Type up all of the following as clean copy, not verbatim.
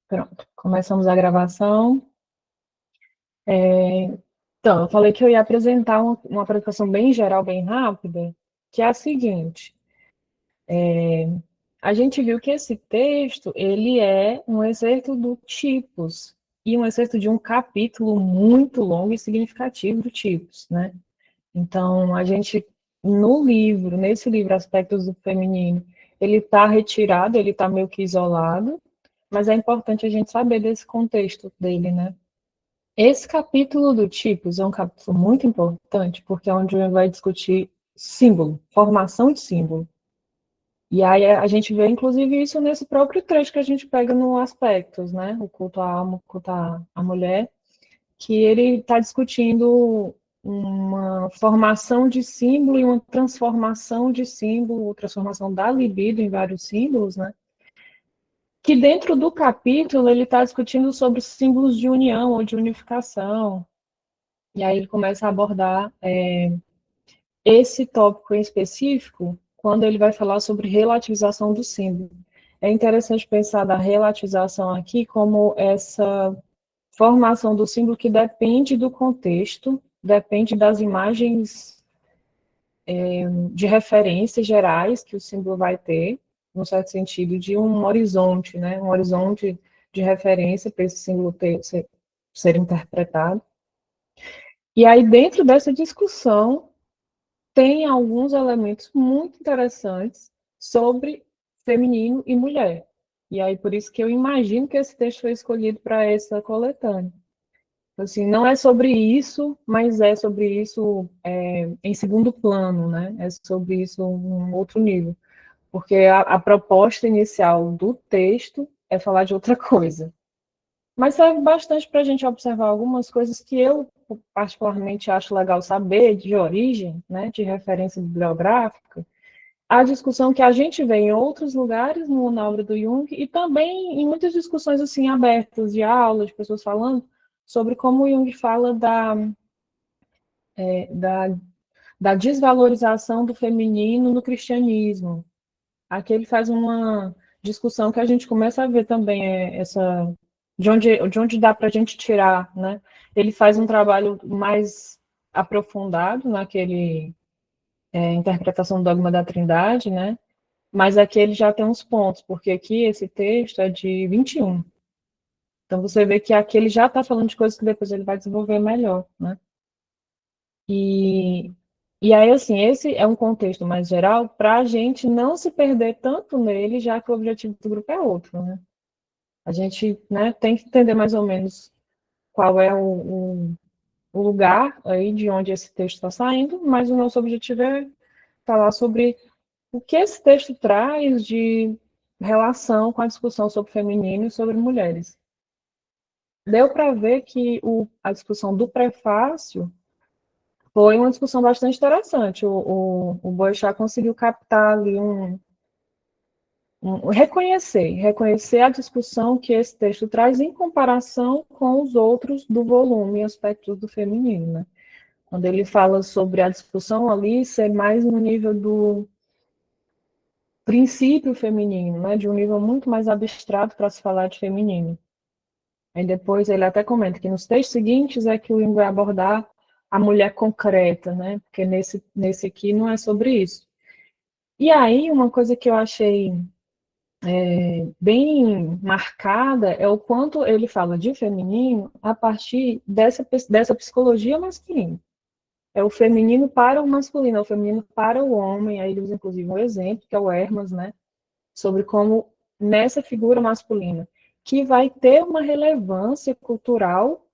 Pronto, começamos a gravação. Então, eu falei que eu ia apresentar uma apresentação bem geral, bem rápida, que é a seguinte: a gente viu que esse texto ele é um excerto do Tipos e um excerto de um capítulo muito longo e significativo do Tipos, né? Então, a gente no livro, nesse livro Aspectos do Feminino, ele está retirado, ele está meio que isolado, mas é importante a gente saber desse contexto dele, né? Esse capítulo do tipos é um capítulo muito importante, porque é onde vai discutir símbolo, formação de símbolo. E aí a gente vê, inclusive, isso nesse próprio trecho que a gente pega no Aspectos, né? O culto à alma, o culto à mulher, que ele está discutindo uma formação de símbolo e uma transformação de símbolo, transformação da libido em vários símbolos, né? Que dentro do capítulo ele está discutindo sobre símbolos de união ou de unificação. E aí ele começa a abordar esse tópico em específico quando ele vai falar sobre relativização do símbolo. É interessante pensar da relativização aqui como essa formação do símbolo que depende do contexto, depende das imagens de referências gerais que o símbolo vai ter, no certo sentido, de um horizonte, né? Um horizonte de referência para esse símbolo ser interpretado. E aí, dentro dessa discussão, tem alguns elementos muito interessantes sobre feminino e mulher. E aí, por isso que eu imagino que esse texto foi escolhido para essa coletânea. Assim, não é sobre isso, mas é sobre isso em segundo plano, né? É sobre isso em um outro nível. Porque a proposta inicial do texto é falar de outra coisa. Mas serve bastante para a gente observar algumas coisas que eu, particularmente, acho legal saber de origem, né, de referência bibliográfica, a discussão que a gente vê em outros lugares na obra do Jung e também em muitas discussões assim abertas de aulas, de pessoas falando sobre como o Jung fala da, da desvalorização do feminino no cristianismo. Aqui ele faz uma discussão que a gente começa a ver também essa de onde dá para a gente tirar, né? Ele faz um trabalho mais aprofundado naquele interpretação do dogma da Trindade, né? Mas aqui ele já tem uns pontos, porque aqui esse texto é de 21. Então você vê que aqui ele já está falando de coisas que depois ele vai desenvolver melhor, né? E, e aí, assim, esse é um contexto mais geral para a gente não se perder tanto nele, já que o objetivo do grupo é outro, né? A gente, né, tem que entender mais ou menos qual é o lugar aí de onde esse texto está saindo, mas o nosso objetivo é falar sobre o que esse texto traz de relação com a discussão sobre feminino e sobre mulheres. Deu para ver que a discussão do prefácio foi uma discussão bastante interessante. O Boechat conseguiu captar ali reconhecer a discussão que esse texto traz em comparação com os outros do volume Aspectos do Feminino, né? Quando ele fala sobre a discussão ali ser mais no nível do princípio feminino, né? De um nível muito mais abstrato para se falar de feminino. Aí depois ele até comenta que nos textos seguintes é que o Jung vai abordar a mulher concreta, né? Porque nesse aqui não é sobre isso. E aí, uma coisa que eu achei bem marcada é o quanto ele fala de feminino a partir dessa psicologia masculina. É o feminino para o masculino, é o feminino para o homem. Aí ele usa, inclusive, um exemplo, que é o Hermas, né? Sobre como nessa figura masculina, que vai ter uma relevância cultural,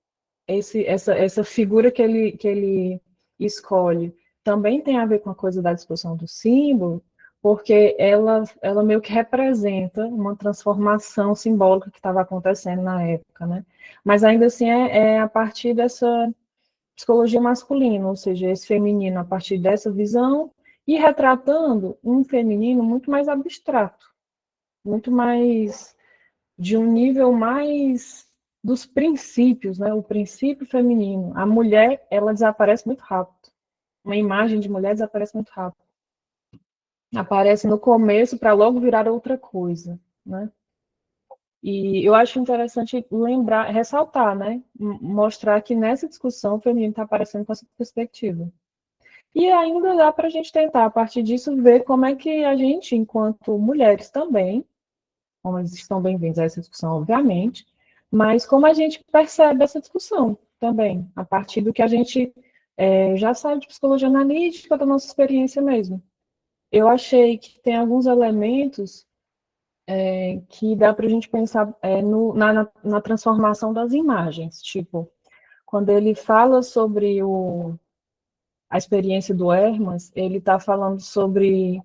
essa figura que ele escolhe também tem a ver com a coisa da discussão do símbolo, porque ela meio que representa uma transformação simbólica que estava acontecendo na época, né? Mas ainda assim é a partir dessa psicologia masculina, ou seja, esse feminino a partir dessa visão e retratando um feminino muito mais abstrato, muito mais de um nível mais dos princípios, né? O princípio feminino. A mulher, ela desaparece muito rápido. Uma imagem de mulher desaparece muito rápido. Aparece no começo para logo virar outra coisa, né? E eu acho interessante lembrar, ressaltar, né? Mostrar que nessa discussão o feminino está aparecendo com essa perspectiva. E ainda dá para a gente tentar, a partir disso, ver como é que a gente, enquanto mulheres também, homens estão bem-vindos a essa discussão, obviamente, mas como a gente percebe essa discussão também, a partir do que a gente já sabe de psicologia analítica, da nossa experiência mesmo. Eu achei que tem alguns elementos que dá para a gente pensar na transformação das imagens, tipo, quando ele fala sobre a experiência do Hermas, ele está falando sobre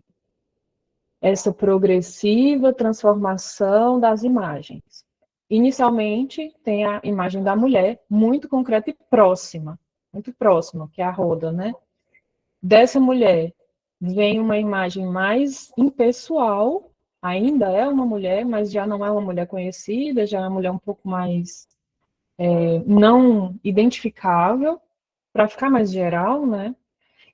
essa progressiva transformação das imagens. Inicialmente, tem a imagem da mulher, muito concreta e próxima, muito próxima, que é a roda, né? Dessa mulher vem uma imagem mais impessoal, ainda é uma mulher, mas já não é uma mulher conhecida, já é uma mulher um pouco mais não identificável, para ficar mais geral, né?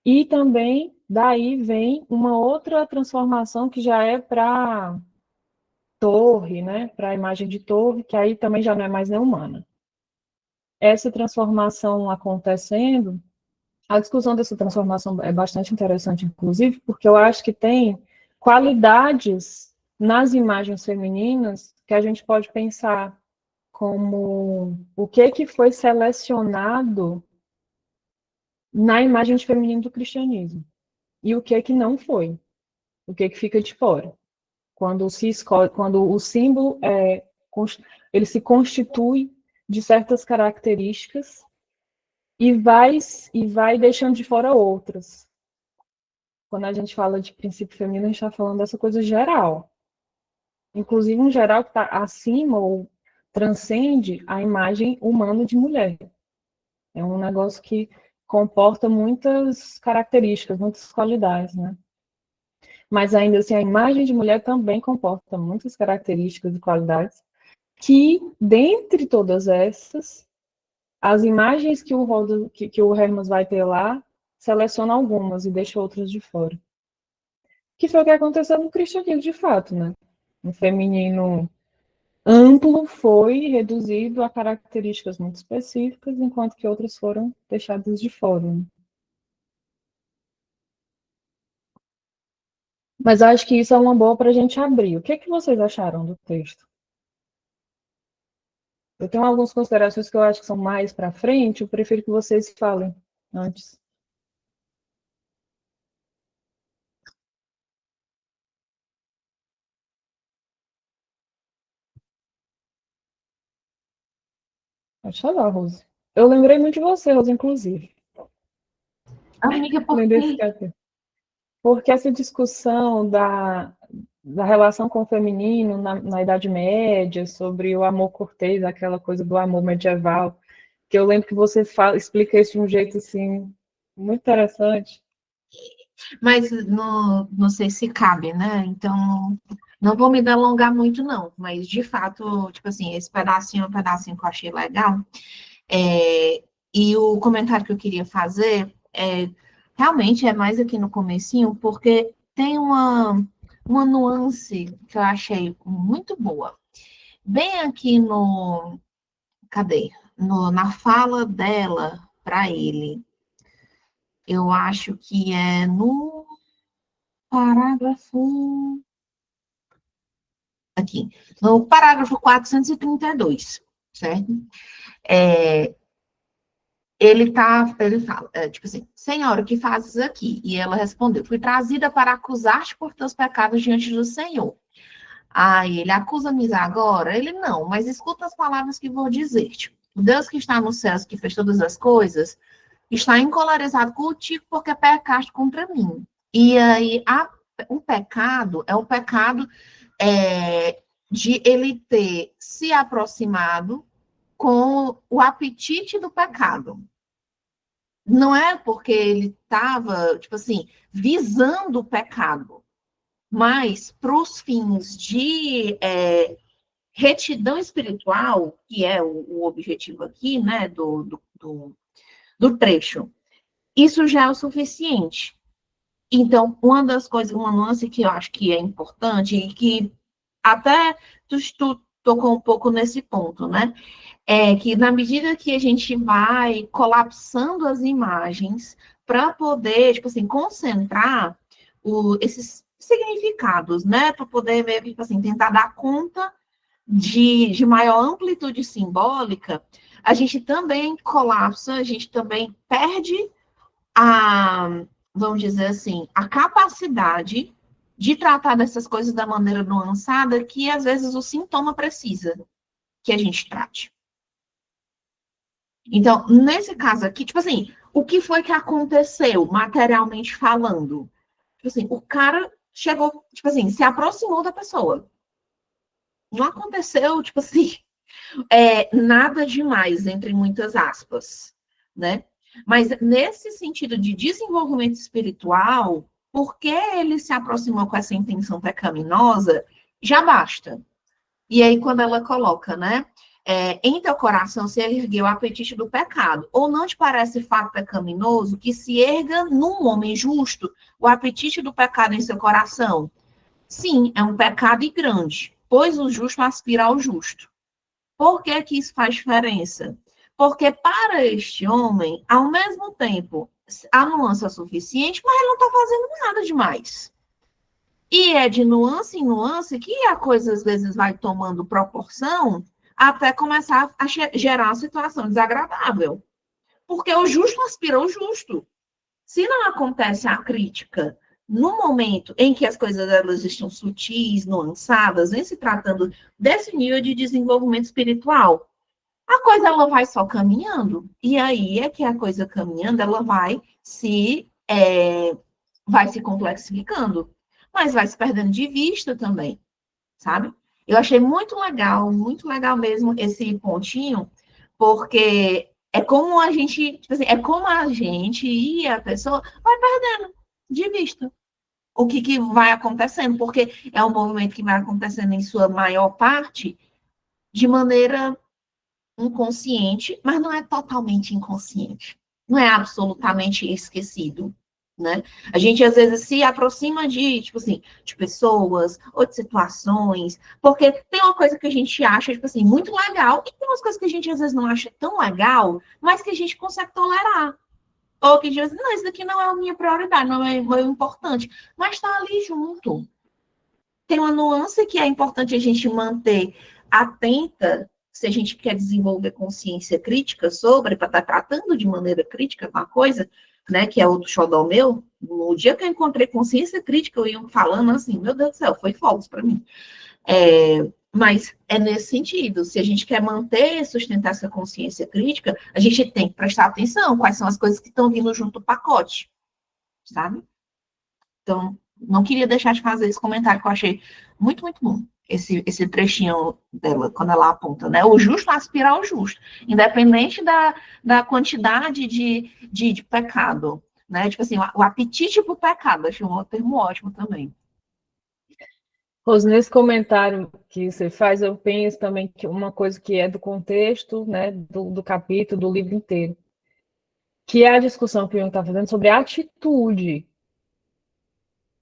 E também daí vem uma outra transformação que já é para torre, né? Para a imagem de torre, que aí também já não é mais nem humana. Essa transformação acontecendo, a discussão dessa transformação é bastante interessante, inclusive, porque eu acho que tem qualidades nas imagens femininas que a gente pode pensar como o que foi selecionado na imagem de feminino do cristianismo e o que não foi, o que fica de fora. Quando se escolhe, quando o símbolo ele se constitui de certas características e vai deixando de fora outras. Quando a gente fala de princípio feminino, a gente está falando dessa coisa geral. Inclusive um geral que está acima ou transcende a imagem humana de mulher. É um negócio que comporta muitas características, muitas qualidades, né? Mas ainda assim, a imagem de mulher também comporta muitas características e qualidades que, dentre todas essas, as imagens que o Hermas vai ter lá, seleciona algumas e deixa outras de fora. Que foi o que aconteceu no cristianismo, de fato, né? O feminino amplo foi reduzido a características muito específicas, enquanto que outras foram deixadas de fora. Né? Mas acho que isso é uma boa para a gente abrir. O que, que vocês acharam do texto? Eu tenho algumas considerações que eu acho que são mais para frente, eu prefiro que vocês falem antes. Pode falar, Rose. Eu lembrei muito de você, Rose, inclusive. Amiga, por Além desse quê? capítulo. Porque essa discussão da relação com o feminino na Idade Média, sobre o amor cortês, aquela coisa do amor medieval, que eu lembro que você explica isso de um jeito assim muito interessante. Mas não sei se cabe, né? Então, não vou me delongar muito, não. Mas, de fato, tipo assim, esse pedacinho é um pedacinho que eu achei legal. E o comentário que eu queria fazer realmente é mais aqui no comecinho, porque tem uma nuance que eu achei muito boa. Bem aqui no... Cadê? Na fala dela para ele. Eu acho que é no parágrafo. Aqui. No parágrafo 432, certo? É, ele fala, tipo assim, Senhora, o que fazes aqui? E ela respondeu, fui trazida para acusar-te por teus pecados diante do Senhor. Aí ele acusa-me agora? Ele não, mas escuta as palavras que vou dizer-te. O Deus que está nos céus, que fez todas as coisas, está encolarizado contigo porque pecaste contra mim. E aí, o pecado é o pecado de ele ter se aproximado com o apetite do pecado. Não é porque ele estava, tipo assim, visando o pecado, mas para os fins de retidão espiritual, que é o objetivo aqui, né, do trecho, isso já é o suficiente. Então, uma das coisas, uma nuance que eu acho que é importante e que até tu tocou um pouco nesse ponto, né? É que na medida que a gente vai colapsando as imagens para poder, tipo assim, concentrar esses significados, né? Para poder, tipo assim, tentar dar conta de maior amplitude simbólica, a gente também colapsa, a gente também perde a, vamos dizer assim, a capacidade de tratar dessas coisas da maneira nuançada que às vezes o sintoma precisa que a gente trate. Então, nesse caso aqui, tipo assim, o que foi que aconteceu materialmente falando? Tipo assim, o cara chegou, tipo assim, se aproximou da pessoa. Não aconteceu, tipo assim, nada demais, entre muitas aspas, né? Mas nesse sentido de desenvolvimento espiritual, porque ele se aproximou com essa intenção pecaminosa, já basta. E aí, quando ela coloca, né? Em teu coração se ergueu o apetite do pecado. Ou não te parece fato pecaminoso que se erga num homem justo o apetite do pecado em seu coração? Sim, é um pecado e grande, pois o justo aspira ao justo. Por que que isso faz diferença? Porque para este homem, ao mesmo tempo, a nuance é suficiente, mas ele não está fazendo nada demais. E é de nuance em nuance que a coisa às vezes vai tomando proporção até começar a gerar uma situação desagradável. Porque o justo aspira ao justo. Se não acontece a crítica no momento em que as coisas elas estão sutis, nuançadas, em se tratando desse nível de desenvolvimento espiritual, a coisa ela vai só caminhando. E aí é que a coisa caminhando, ela vai se complexificando, mas vai se perdendo de vista também, sabe? Eu achei muito legal mesmo esse pontinho, porque é como a gente, tipo assim, é como a gente e a pessoa vai perdendo de vista o que vai acontecendo, porque é um movimento que vai acontecendo em sua maior parte de maneira inconsciente, mas não é totalmente inconsciente. Não é absolutamente esquecido, né? A gente às vezes se aproxima de, tipo assim, de pessoas ou de situações, porque tem uma coisa que a gente acha, tipo assim, muito legal, e tem umas coisas que a gente às vezes não acha tão legal, mas que a gente consegue tolerar. Ou que a gente diz, não, isso daqui não é a minha prioridade, não é o importante, mas está ali junto. Tem uma nuance que é importante a gente manter atenta, se a gente quer desenvolver consciência crítica sobre, para estar tratando de maneira crítica com a coisa, né, que é outro xodó meu. No dia que eu encontrei consciência crítica, eu ia falando assim, meu Deus do céu, foi falso para mim. Mas é nesse sentido, se a gente quer manter e sustentar essa consciência crítica, a gente tem que prestar atenção quais são as coisas que estão vindo junto do pacote, sabe? Então, não queria deixar de fazer esse comentário que eu achei muito bom. Esse trechinho dela, quando ela aponta, né? O justo aspira ao justo, independente da quantidade de pecado, né? Tipo assim, o apetite por pecado, achei um termo ótimo também. Rose, nesse comentário que você faz, eu penso também que uma coisa que é do contexto, né, do capítulo, do livro inteiro, que é a discussão que o Jung está fazendo sobre a atitude,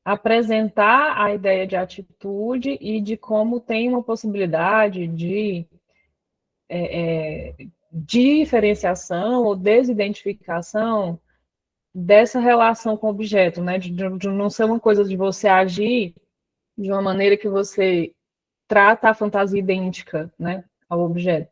apresentar a ideia de atitude e de como tem uma possibilidade de diferenciação ou desidentificação dessa relação com o objeto, né? De não ser uma coisa de você agir de uma maneira que você trata a fantasia idêntica, né, ao objeto.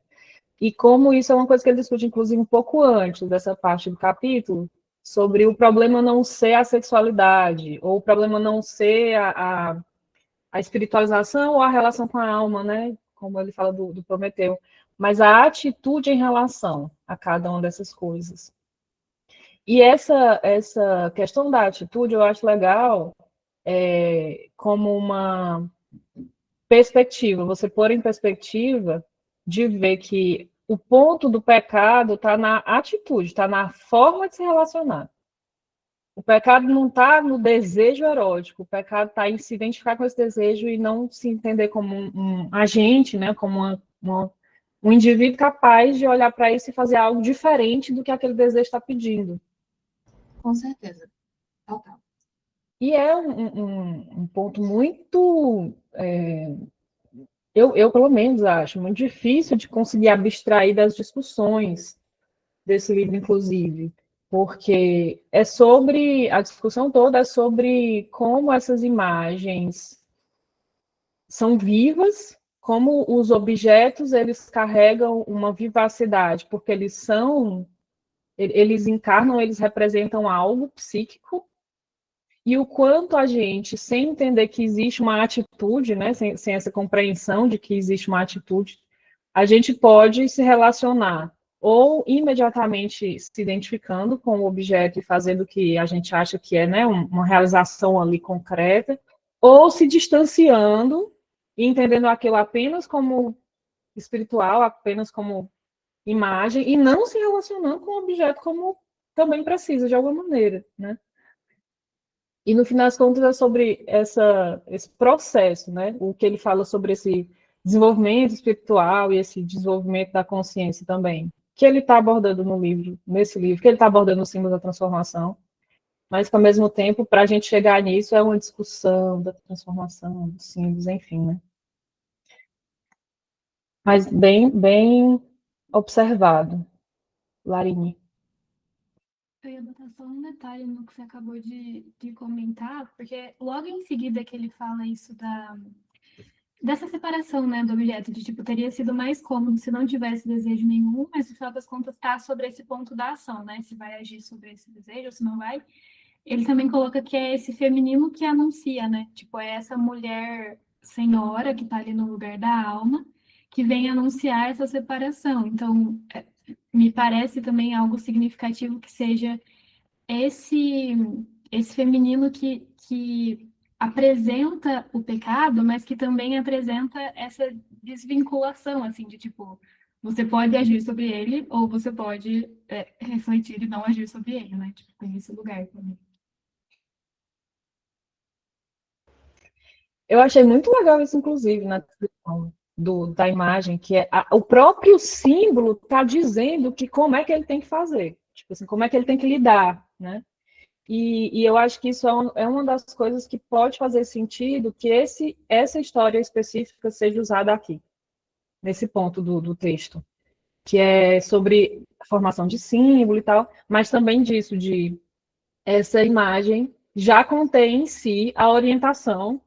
E como isso é uma coisa que ele discute, inclusive, um pouco antes dessa parte do capítulo, sobre o problema não ser a sexualidade, ou o problema não ser a espiritualização ou a relação com a alma, né? Como ele fala do Prometeu, mas a atitude em relação a cada uma dessas coisas. E essa questão da atitude eu acho legal como uma perspectiva, você pôr em perspectiva de ver que o ponto do pecado está na atitude, está na forma de se relacionar. O pecado não está no desejo erótico, o pecado está em se identificar com esse desejo e não se entender como um agente, né, como um indivíduo capaz de olhar para isso e fazer algo diferente do que aquele desejo está pedindo. Com certeza. Total. E é um ponto muito eu, pelo menos, acho muito difícil de conseguir abstrair das discussões desse livro, inclusive, porque a discussão toda é sobre como essas imagens são vivas, como os objetos eles carregam uma vivacidade, porque eles encarnam, eles representam algo psíquico, e o quanto a gente, sem entender que existe uma atitude, né, sem essa compreensão de que existe uma atitude, a gente pode se relacionar ou imediatamente se identificando com o objeto e fazendo o que a gente acha que é, né, uma realização ali concreta, ou se distanciando e entendendo aquilo apenas como espiritual, apenas como imagem, e não se relacionando com o objeto como também precisa, de alguma maneira, né? E no final das contas é sobre esse processo, né? O que ele fala sobre esse desenvolvimento espiritual e esse desenvolvimento da consciência também, que ele está abordando no livro, nesse livro, que ele está abordando no símbolo da transformação, mas que ao mesmo tempo, para a gente chegar nisso, é uma discussão da transformação, dos símbolos, enfim, né? Mas bem observado, Larini. Eu ia botar só um detalhe no que você acabou de comentar, porque logo em seguida que ele fala isso dessa separação, né, do objeto, de tipo, teria sido mais cômodo se não tivesse desejo nenhum, mas no final das contas tá sobre esse ponto da ação, né, se vai agir sobre esse desejo ou se não vai. Ele também coloca que é esse feminino que anuncia, né, tipo, é essa mulher senhora que tá ali no lugar da alma, que vem anunciar essa separação. Então, me parece também algo significativo que seja esse esse feminino que apresenta o pecado, mas que também apresenta essa desvinculação, assim, de tipo, você pode agir sobre ele ou você pode refletir e não agir sobre ele, né? Tipo, tem esse lugar também. Eu achei muito legal isso, inclusive, na descrição da imagem, que é o próprio símbolo está dizendo que como é que ele tem que fazer, tipo assim, como é que ele tem que lidar, né? E eu acho que isso é uma das coisas que pode fazer sentido que essa história específica seja usada aqui, nesse ponto do texto, que é sobre a formação de símbolo e tal, mas também disso, de essa imagem já contém em si a orientação,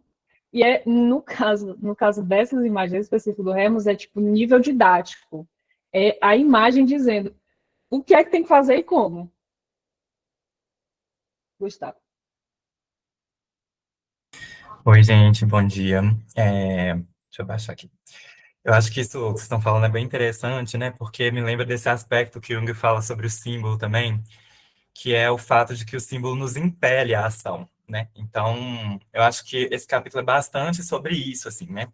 e no caso dessas imagens específicas do Hermes, é tipo nível didático. É a imagem dizendo o que é que tem que fazer e como. Gustavo. Oi, gente, bom dia. Deixa eu baixar aqui. Eu acho que isso que vocês estão falando é bem interessante, né? Porque me lembra desse aspecto que Jung fala sobre o símbolo também, que é o fato de que o símbolo nos impele à ação, né? Então, eu acho que esse capítulo é bastante sobre isso, assim, né?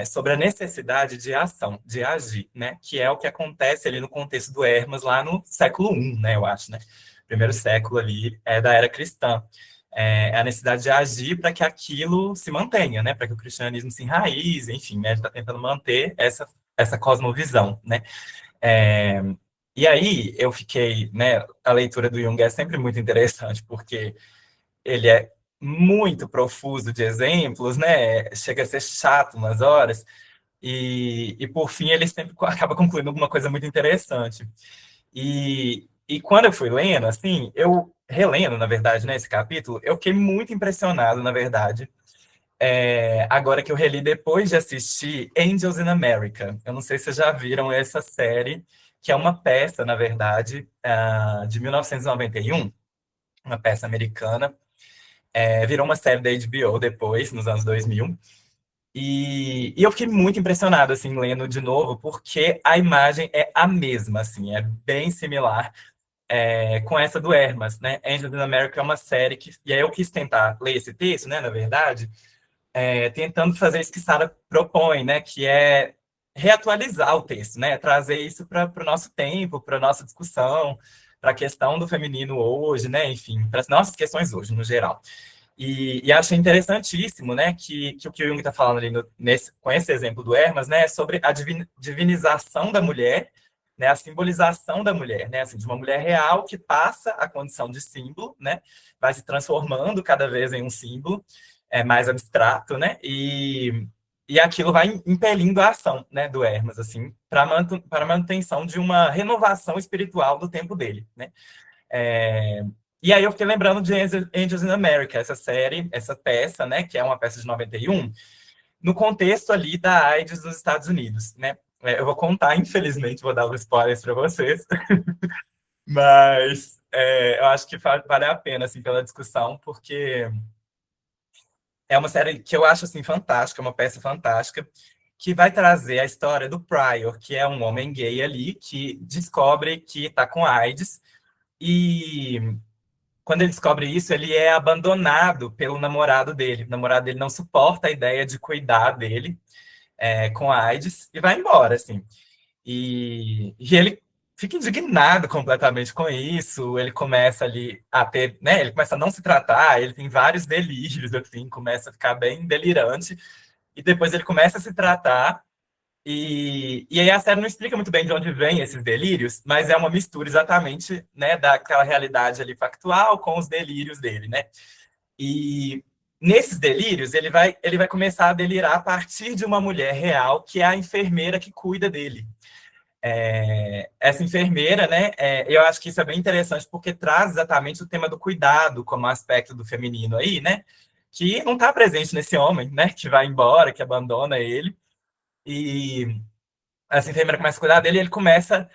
Sobre a necessidade de ação, de agir, né? Que é o que acontece ali no contexto do Hermas, lá no século I, né? Eu acho, né? Primeiro século ali da era cristã. A necessidade de agir para que aquilo se mantenha, né? Para que o cristianismo se enraize, enfim, né? Ele está tentando manter essa cosmovisão, né? É, e aí eu fiquei, né? A leitura do Jung é sempre muito interessante, porque ele é muito profuso de exemplos, né? Chega a ser chato umas horas, e por fim ele sempre acaba concluindo alguma coisa muito interessante. E quando eu fui lendo, assim, eu relendo, na verdade, né, esse capítulo, eu fiquei muito impressionado, na verdade, agora que eu reli depois de assistir Angels in America. Eu não sei se vocês já viram essa série, que é uma peça, na verdade, de 1991, uma peça americana. Virou uma série da HBO depois, nos anos 2000. E eu fiquei muito impressionado, assim, lendo de novo, porque a imagem é a mesma, assim, é bem similar com essa do Hermas, né? Angels in America é uma série que... E aí eu quis tentar ler esse texto, né, na verdade, tentando fazer isso que Sara propõe, né, que é reatualizar o texto, né, trazer isso para o nosso tempo, para a nossa discussão, para a questão do feminino hoje, né, enfim, para as nossas questões hoje, no geral. E achei interessantíssimo, né, que o que o Jung está falando ali com esse exemplo do Hermas, né, é sobre a divinização da mulher, né, a simbolização da mulher, né, assim, de uma mulher real que passa a condição de símbolo, né, vai se transformando cada vez em um símbolo mais abstrato, né, E aquilo vai impelindo a ação, né, do Hermes, assim, para a manutenção de uma renovação espiritual do tempo dele, né? É, e aí eu fiquei lembrando de Angels in America, essa série, essa peça, né, que é uma peça de 91, no contexto ali da AIDS nos Estados Unidos, né? Eu vou contar, infelizmente, vou dar os spoilers para vocês, mas eu acho que vale a pena, assim, pela discussão, porque é uma série que eu acho, assim, fantástica, uma peça fantástica, que vai trazer a história do Pryor, que é um homem gay ali, que descobre que está com AIDS, e quando ele descobre isso, ele é abandonado pelo namorado dele. O namorado dele não suporta a ideia de cuidar dele com a AIDS e vai embora, assim. E ele fica indignado completamente com isso. Ele começa ali a ter, né? Ele começa a não se tratar. Ele tem vários delírios, assim, começa a ficar bem delirante. E depois ele começa a se tratar. E aí a série não explica muito bem de onde vem esses delírios, mas é uma mistura exatamente, né, daquela realidade ali factual com os delírios dele, né? E nesses delírios ele vai começar a delirar a partir de uma mulher real, que é a enfermeira que cuida dele. Essa enfermeira, né, eu acho que isso é bem interessante porque traz exatamente o tema do cuidado como aspecto do feminino aí, né? Que não está presente nesse homem, né? Que vai embora, que abandona ele. E essa enfermeira começa a cuidar dele e ele começa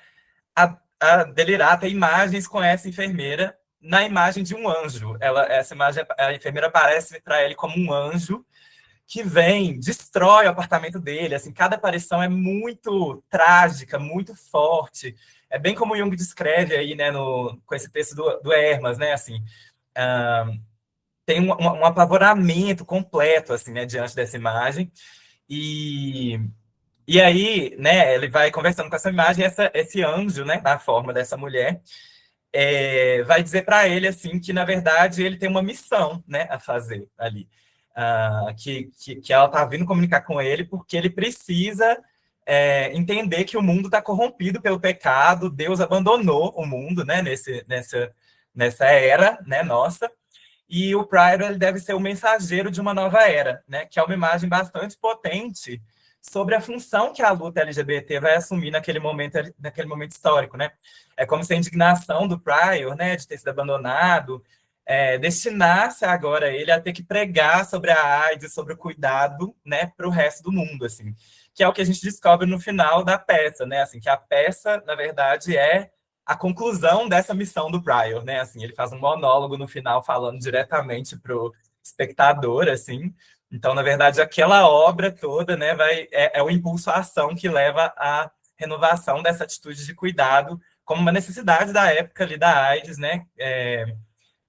a delirar, a ter imagens com essa enfermeira na imagem de um anjo. Essa imagem, a enfermeira aparece para ele como um anjo que vem, destrói o apartamento dele. Assim, cada aparição é muito trágica, muito forte. É bem como Jung descreve aí, né, com esse texto do Hermas, né, assim, tem um apavoramento completo, assim, né, diante dessa imagem. E aí, né, ele vai conversando com essa imagem, esse anjo, né, na forma dessa mulher, vai dizer para ele, assim, que, na verdade, ele tem uma missão, né, a fazer ali. Que ela está vindo comunicar com ele porque ele precisa entender que o mundo está corrompido pelo pecado, Deus abandonou o mundo, né, nessa era, né, nossa, e o Pryor ele deve ser o mensageiro de uma nova era, né? Que é uma imagem bastante potente sobre a função que a luta LGBT vai assumir naquele momento histórico, né? É como se a indignação do Pryor, né, de ter sido abandonado, destinasse agora ele a ter que pregar sobre a AIDS, sobre o cuidado, né, para o resto do mundo, assim. Que é o que a gente descobre no final da peça, né? Assim, que a peça, na verdade, é a conclusão dessa missão do Pryor, né? Assim, ele faz um monólogo no final falando diretamente pro espectador, assim. Então, na verdade, aquela obra toda, né, é o impulso à ação que leva à renovação dessa atitude de cuidado como uma necessidade da época ali da AIDS, né?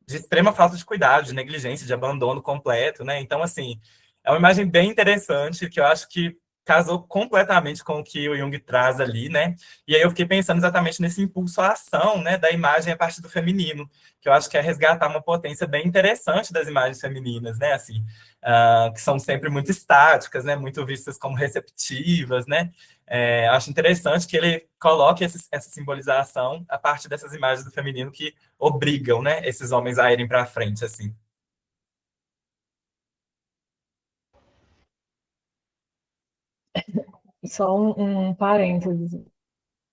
De extrema falta de cuidado, de negligência, de abandono completo, né? Então, assim, é uma imagem bem interessante que eu acho que casou completamente com o que o Jung traz ali, né? E aí eu fiquei pensando exatamente nesse impulso à ação, né, da imagem a partir do feminino, que eu acho que é resgatar uma potência bem interessante das imagens femininas, né? Assim, que são sempre muito estáticas, né? Muito vistas como receptivas, né? Acho interessante que ele coloque essa simbolização a partir dessas imagens do feminino que obrigam, né, esses homens a irem para frente, assim. Só um parênteses.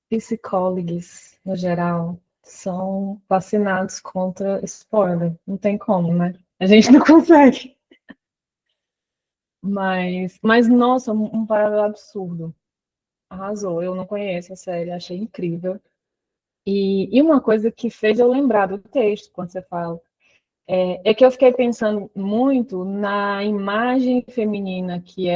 Psicólogos, no geral, são vacinados contra spoiler. Não tem como, né? A gente não consegue. Mas nossa, um paralelo absurdo. Arrasou. Eu não conheço a série, achei incrível. E uma coisa que fez eu lembrar do texto, quando você fala, é que eu fiquei pensando muito na imagem feminina que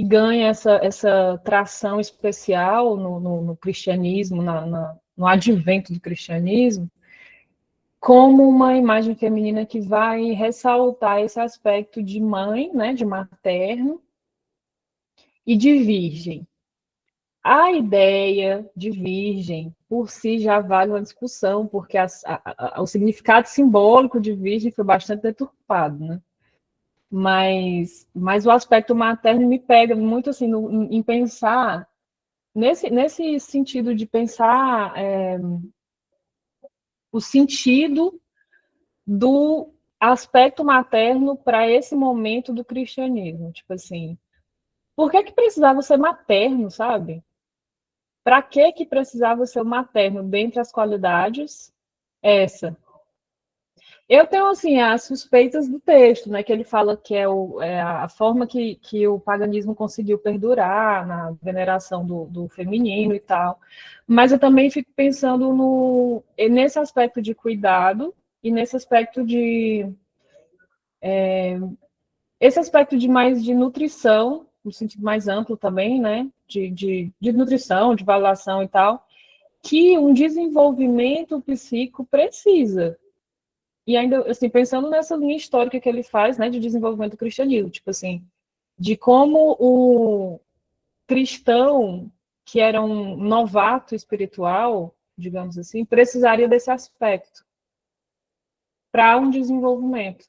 ganha essa tração especial no cristianismo, no advento do cristianismo, como uma imagem feminina que vai ressaltar esse aspecto de mãe, né, de materno e de virgem. A ideia de virgem, por si, já vale uma discussão, porque o significado simbólico de virgem foi bastante deturpado, né? Mas o aspecto materno me pega muito assim em pensar nesse sentido de pensar o sentido do aspecto materno para esse momento do cristianismo. Tipo assim, por que precisava ser materno, sabe? Para que precisava ser o materno dentre as qualidades? Essa. Eu tenho, assim, as suspeitas do texto, né, que ele fala que é a forma que o paganismo conseguiu perdurar na veneração do feminino e tal. Mas eu também fico pensando nesse aspecto de cuidado e nesse aspecto esse aspecto de mais de nutrição, no sentido mais amplo também, né, de nutrição, de avaliação e tal, que um desenvolvimento psíquico precisa. E ainda, assim, pensando nessa linha histórica que ele faz, né, de desenvolvimento do cristianismo, tipo assim, de como o cristão, que era um novato espiritual, digamos assim, precisaria desse aspecto para um desenvolvimento.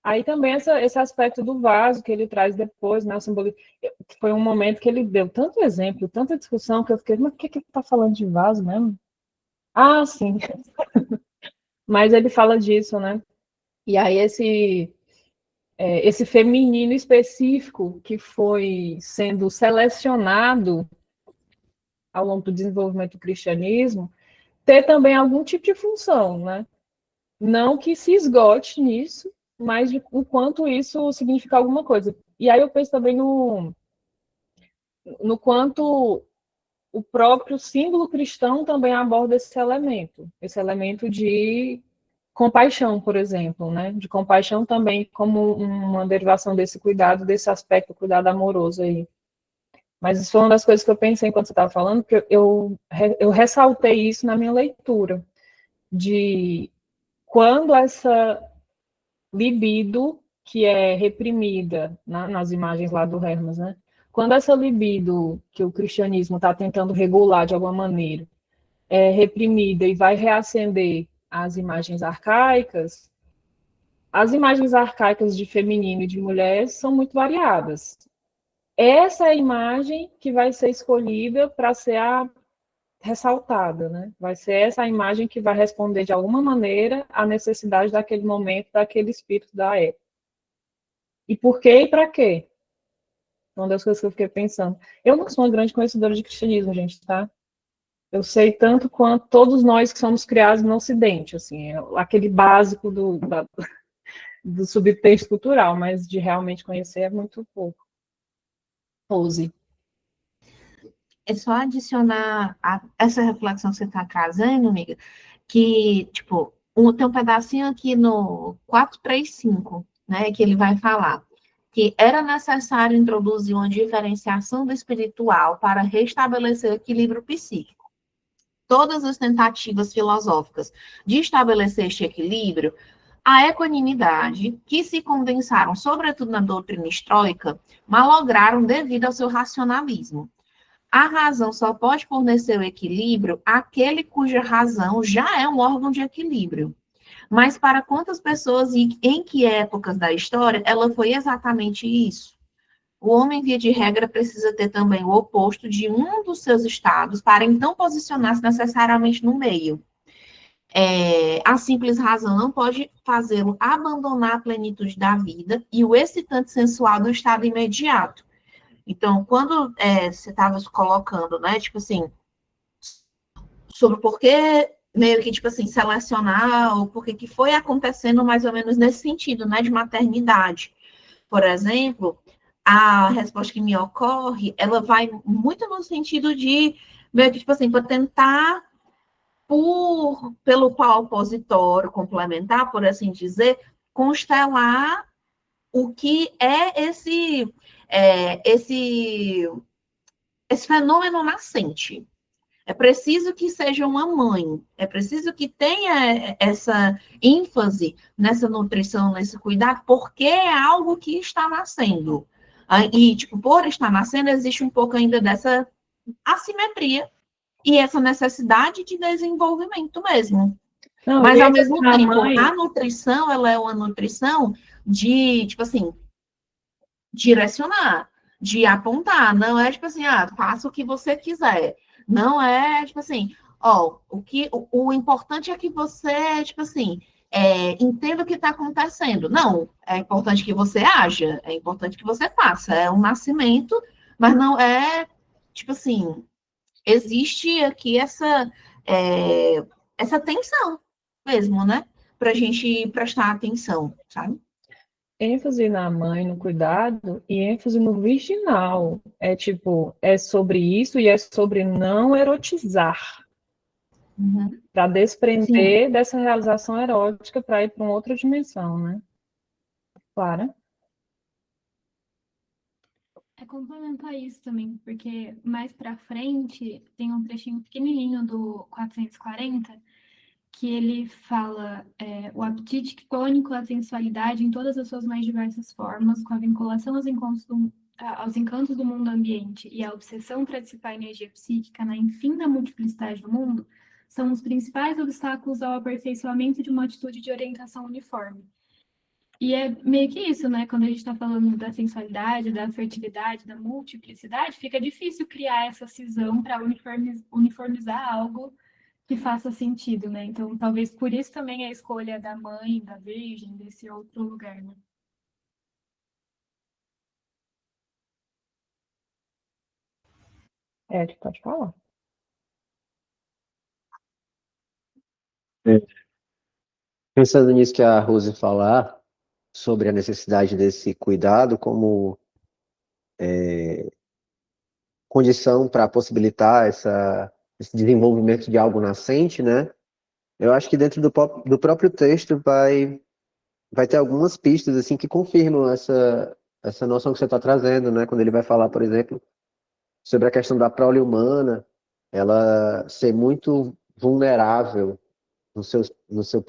Aí também esse aspecto do vaso que ele traz depois, né, o simbolismo, foi um momento que ele deu tanto exemplo, tanta discussão, que eu fiquei, mas o que ele está falando de vaso mesmo? Ah, sim. Mas ele fala disso, né? E aí esse feminino específico que foi sendo selecionado ao longo do desenvolvimento do cristianismo, ter também algum tipo de função, né? Não que se esgote nisso, mas o quanto isso significa alguma coisa. E aí eu penso também no quanto o próprio símbolo cristão também aborda esse elemento de compaixão, por exemplo, né? De compaixão também como uma derivação desse cuidado, desse aspecto, cuidado amoroso aí. Mas isso foi uma das coisas que eu pensei enquanto você estava falando, que eu ressaltei isso na minha leitura, de quando essa libido, que é reprimida nas imagens lá do Hermas, né? Quando essa libido que o cristianismo está tentando regular de alguma maneira é reprimida e vai reacender as imagens arcaicas, as imagens arcaicas de feminino e de mulher são muito variadas. Essa é a imagem que vai ser escolhida para ser a ressaltada, né? Vai ser essa a imagem que vai responder de alguma maneira à necessidade daquele momento, daquele espírito da época. E por quê e para quê? Uma das coisas que eu fiquei pensando. Eu não sou uma grande conhecedora de cristianismo, gente, tá? Eu sei tanto quanto todos nós que somos criados no Ocidente, assim, aquele básico do subtexto cultural, mas de realmente conhecer é muito pouco. Rose. É só adicionar essa reflexão que você está trazendo, amiga, que, tipo, tem um pedacinho aqui no 435, né, que ele vai falar que era necessário introduzir uma diferenciação do espiritual para restabelecer o equilíbrio psíquico. Todas as tentativas filosóficas de estabelecer este equilíbrio, a equanimidade, que se condensaram sobretudo na doutrina estoica, malograram devido ao seu racionalismo. A razão só pode fornecer o equilíbrio àquele cuja razão já é um órgão de equilíbrio. Mas para quantas pessoas e em que épocas da história ela foi exatamente isso? O homem, via de regra, precisa ter também o oposto de um dos seus estados para então posicionar-se necessariamente no meio. A simples razão não pode fazê-lo abandonar a plenitude da vida e o excitante sensual do estado imediato. Então, quando você estava se colocando, né, tipo assim, sobre por que meio que, tipo assim, selecionar, ou por que foi acontecendo mais ou menos nesse sentido, né, de maternidade. Por exemplo, a resposta que me ocorre, ela vai muito no sentido de, meio que, tipo assim, para tentar, pelo qual opositório complementar, por assim dizer, constelar o que é esse fenômeno nascente. É preciso que seja uma mãe, é preciso que tenha essa ênfase nessa nutrição, nesse cuidado, porque é algo que está nascendo. E, tipo, por estar nascendo, existe um pouco ainda dessa assimetria e essa necessidade de desenvolvimento mesmo. Não, Mas, e ao essa mesmo tempo, mãe, a nutrição, ela é uma nutrição de, tipo assim, direcionar, de apontar, não é tipo assim, faça o que você quiser. Não é tipo assim, o importante é que você, tipo assim, entenda o que está acontecendo. Não, é importante que você haja, é importante que você faça. É um nascimento, mas não é, tipo assim, existe aqui essa tensão mesmo, né? Para a gente prestar atenção, sabe? ênfase na mãe, no cuidado, e ênfase no virginal. É tipo, é sobre isso e é sobre não erotizar, Uhum. para Sim, desprender dessa realização erótica para ir para uma outra dimensão, né? Clara? É complementar isso também, porque mais pra frente tem um trechinho pequenininho do 440 que ele fala o apetite crônico à sensualidade em todas as suas mais diversas formas, com a vinculação aos encantos do mundo ambiente e a obsessão para dissipar a energia psíquica na infinda multiplicidade do mundo, são os principais obstáculos ao aperfeiçoamento de uma atitude de orientação uniforme. E é meio que isso, né? Quando a gente está falando da sensualidade, da fertilidade, da multiplicidade, fica difícil criar essa cisão para uniformizar algo que faça sentido, né? Então, talvez por isso também a escolha da mãe, da virgem, desse outro lugar, né? Ed, pode falar. É. Pensando nisso que a Rose falar sobre a necessidade desse cuidado como condição para possibilitar esse desenvolvimento de algo nascente, né? Eu acho que dentro do próprio texto vai ter algumas pistas assim que confirmam essa noção que você está trazendo, né? Quando ele vai falar, por exemplo, sobre a questão da prole humana, ela ser muito vulnerável no seu, no seu,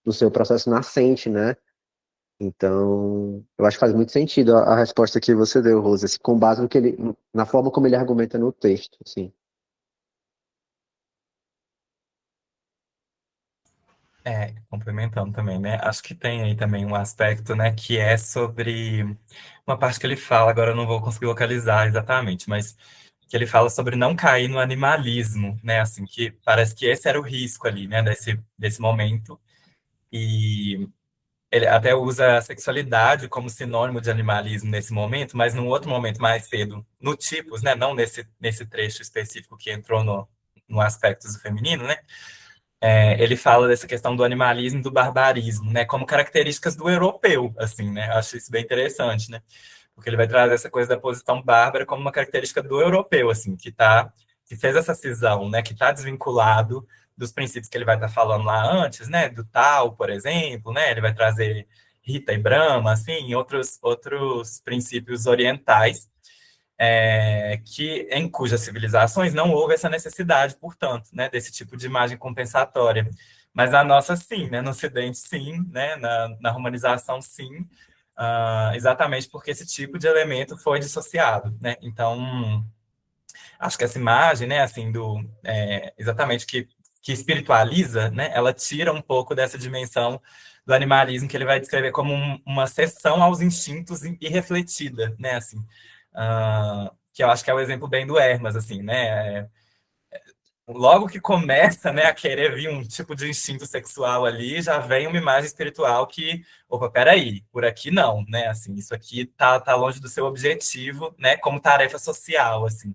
no seu processo nascente, né? Então, eu acho que faz muito sentido a resposta que você deu, Rosa, assim, com base no que ele, na forma como ele argumenta no texto, assim. Complementando também, né? Acho que tem aí também um aspecto, né, que é sobre uma parte que ele fala, agora eu não vou conseguir localizar exatamente, mas que ele fala sobre não cair no animalismo, né? Assim, que parece que esse era o risco ali, né, desse momento. E ele até usa a sexualidade como sinônimo de animalismo nesse momento, mas num outro momento mais cedo, no tipos, né? Não nesse trecho específico que entrou no aspecto do feminino, né? Ele fala dessa questão do animalismo e do barbarismo, né, como características do europeu, assim, né, acho isso bem interessante, né, porque ele vai trazer essa coisa da posição bárbara como uma característica do europeu, assim, que fez essa cisão, né, que está desvinculado dos princípios que ele vai estar falando lá antes, né, do Tao, por exemplo, né, ele vai trazer Rita e Brahma, assim, outros princípios orientais, em cujas civilizações não houve essa necessidade, portanto, né, desse tipo de imagem compensatória. Mas na nossa, sim, né, no Ocidente, sim, né, na romanização, sim, exatamente porque esse tipo de elemento foi dissociado, né? Então, acho que essa imagem, né, assim, exatamente que espiritualiza, né, ela tira um pouco dessa dimensão do animalismo que ele vai descrever como uma cessão aos instintos irrefletida, né, assim, que eu acho que é o exemplo bem do Hermas, assim, né, logo que começa, né, a querer vir um tipo de instinto sexual ali, já vem uma imagem espiritual que, opa, peraí, por aqui não, né, assim, isso aqui tá longe do seu objetivo, né, como tarefa social, assim.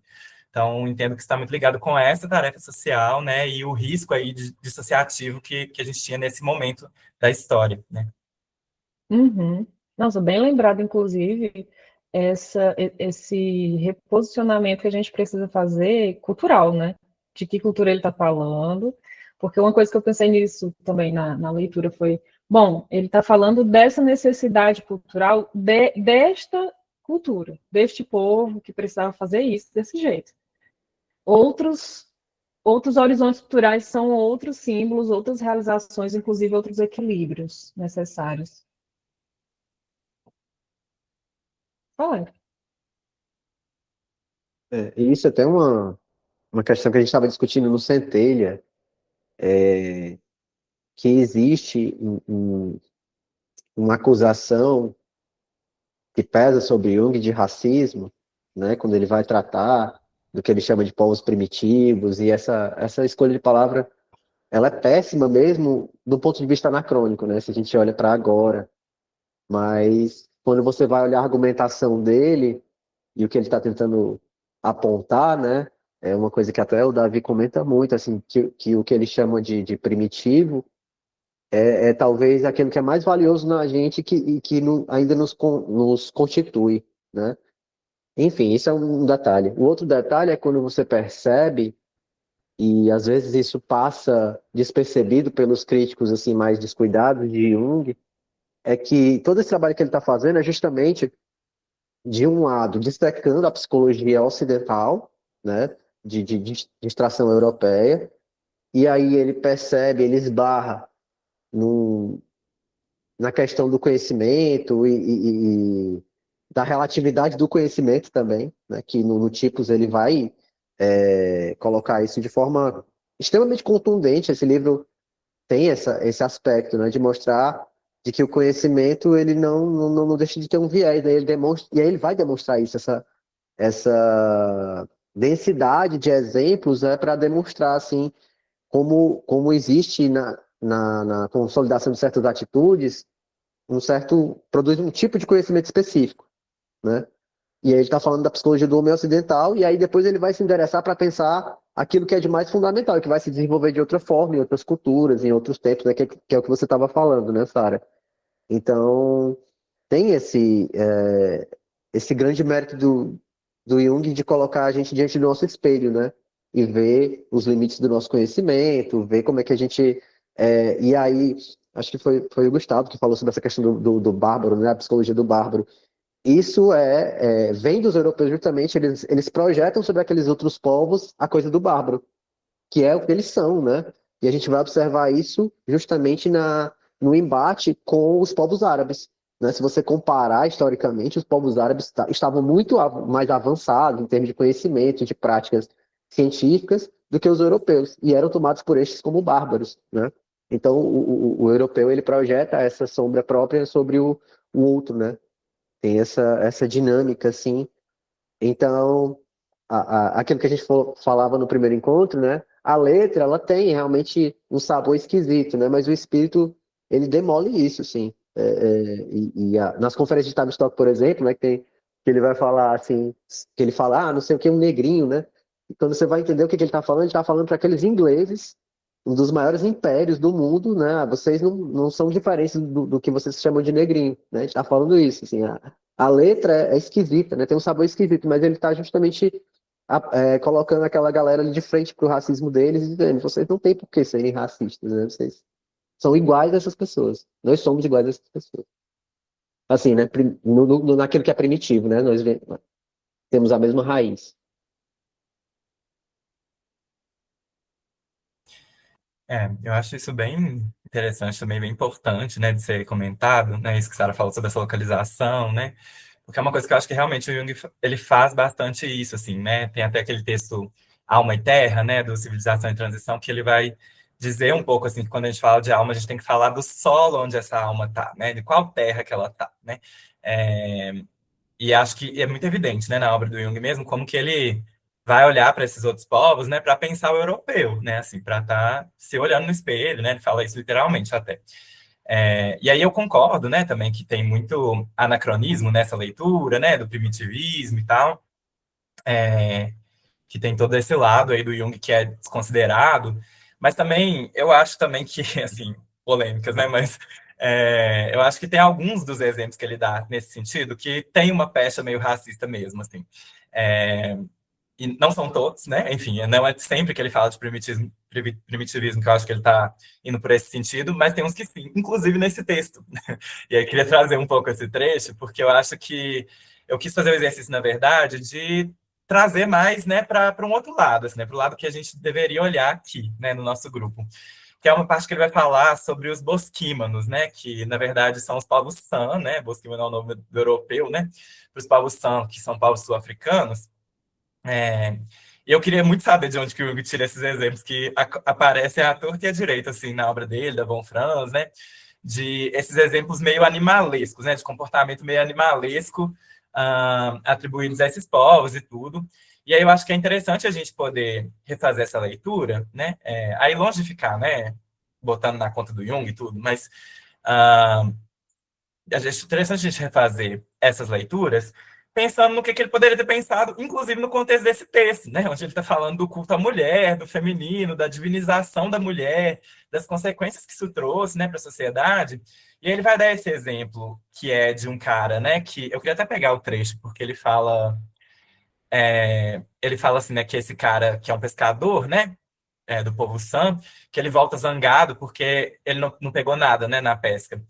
Então, entendo que está muito ligado com essa tarefa social, né, e o risco aí dissociativo que a gente tinha nesse momento da história, né. Uhum. Nossa, bem lembrado, inclusive, esse reposicionamento que a gente precisa fazer cultural, né? De que cultura ele está falando, porque uma coisa que eu pensei nisso também na leitura foi, bom, ele está falando dessa necessidade cultural desta cultura, deste povo que precisava fazer isso desse jeito. Outros outros horizontes culturais são outros símbolos, outras realizações, inclusive outros equilíbrios necessários. Olha, E isso é até uma questão que a gente estava discutindo no Centelha, que existe uma acusação que pesa sobre Jung de racismo, né, quando ele vai tratar do que ele chama de povos primitivos, e essa escolha de palavra ela é péssima mesmo do ponto de vista anacrônico, né? Se a gente olha para agora. Mas quando você vai olhar a argumentação dele e o que ele está tentando apontar, né? É uma coisa que até o Davi comenta muito, assim, que o que ele chama de primitivo é talvez aquilo que é mais valioso na gente e que ainda nos constitui, né? Enfim, isso é um detalhe. O outro detalhe é quando você percebe, e às vezes isso passa despercebido pelos críticos assim mais descuidados de Jung, é que todo esse trabalho que ele está fazendo é justamente, de um lado, destacando a psicologia ocidental, né, de extração europeia, e aí ele percebe, ele esbarra no, na questão do conhecimento e da relatividade do conhecimento também, né, que no Tipos ele vai colocar isso de forma extremamente contundente. Esse livro tem esse aspecto, né, de mostrar de que o conhecimento ele não deixa de ter um viés, né, ele demonstra, e aí ele vai demonstrar isso, essa densidade de exemplos, né, para demonstrar assim como existe na consolidação de certas atitudes produz um tipo de conhecimento específico, né? E aí ele está falando da psicologia do homem ocidental, e aí depois ele vai se endereçar para pensar aquilo que é de mais fundamental, que vai se desenvolver de outra forma, em outras culturas, em outros tempos, né? Que é o que você estava falando, né, Sara? Então, tem esse grande mérito do Jung de colocar a gente diante do nosso espelho, né? E ver os limites do nosso conhecimento, ver como é que a gente. E aí, acho que foi o Gustavo que falou sobre essa questão do bárbaro, né? A psicologia do bárbaro. Isso vem dos europeus justamente, eles projetam sobre aqueles outros povos a coisa do bárbaro, que é o que eles são, né? E a gente vai observar isso justamente no embate com os povos árabes, né? Se você comparar historicamente, os povos árabes estavam muito mais avançados em termos de conhecimento, de práticas científicas, do que os europeus, e eram tomados por estes como bárbaros, né? Então, o europeu, ele projeta essa sombra própria sobre o outro, né? Tem essa dinâmica, assim. Então, aquilo que a gente falava no primeiro encontro, né? A letra, ela tem realmente um sabor esquisito, né? Mas o espírito, ele demole isso, assim. Nas conferências de Tavistock, por exemplo, né? Que ele vai falar, assim, que ele fala, não sei o que, um negrinho, né? E quando você vai entender o que ele está falando, ele está falando para aqueles ingleses, um dos maiores impérios do mundo, né? Vocês não são diferentes do que vocês chamam de negrinho, né? A gente está falando isso, assim, a letra é esquisita, né? Tem um sabor esquisito, mas ele está justamente colocando aquela galera ali de frente para o racismo deles e dizendo: vocês não têm por que serem racistas, né? Vocês são iguais a essas pessoas. Nós somos iguais a essas pessoas. Assim, né? Naquilo que é primitivo, né? Nós temos a mesma raiz. Eu acho isso bem interessante também, bem importante, né, de ser comentado, né, isso que a Sara falou sobre essa localização, né, porque é uma coisa que eu acho que realmente o Jung, ele faz bastante isso, assim, né, tem até aquele texto Alma e Terra, né, do Civilização e Transição, que ele vai dizer um pouco, assim, que quando a gente fala de alma, a gente tem que falar do solo onde essa alma tá, né, de qual terra que ela tá, né, e acho que é muito evidente, né, na obra do Jung mesmo, como que ele vai olhar para esses outros povos, né, para pensar o europeu, né, assim, para estar se olhando no espelho, né, ele fala isso literalmente até. E aí eu concordo, né, também que tem muito anacronismo nessa leitura, né, do primitivismo e tal, que tem todo esse lado aí do Jung que é desconsiderado, mas também eu acho também que, assim, polêmicas, né, mas eu acho que tem alguns dos exemplos que ele dá nesse sentido que tem uma pecha meio racista mesmo, assim. E não são todos, né? Enfim, não é sempre que ele fala de primitivismo que eu acho que ele está indo por esse sentido, mas tem uns que sim, inclusive nesse texto. E aí eu queria trazer um pouco esse trecho, porque eu acho que eu quis fazer o exercício, na verdade, de trazer mais, né, para um outro lado, assim, né, para o lado que a gente deveria olhar aqui, né, no nosso grupo. Que é uma parte que ele vai falar sobre os bosquímanos, né, que na verdade são os povos San, né, bosquímano é o nome do europeu, né, para os povos San, que são povos sul-africanos. E eu queria muito saber de onde que o Jung tira esses exemplos que aparecem à torta e à direita, assim, na obra dele, da Von Franz, né? De esses exemplos meio animalescos, né? De comportamento meio animalesco atribuídos a esses povos e tudo. E aí eu acho que é interessante a gente poder refazer essa leitura, né? Aí longe de ficar, né? Botando na conta do Jung e tudo, mas é interessante a gente refazer essas leituras pensando no que ele poderia ter pensado, inclusive no contexto desse texto, né? Onde ele está falando do culto à mulher, do feminino, da divinização da mulher, das consequências que isso trouxe, né, para a sociedade. E aí ele vai dar esse exemplo, que é de um cara, né, que eu queria até pegar o trecho, porque ele fala assim, né, que esse cara que é um pescador, né, do povo Sam, que ele volta zangado porque ele não pegou nada, né, na pesca.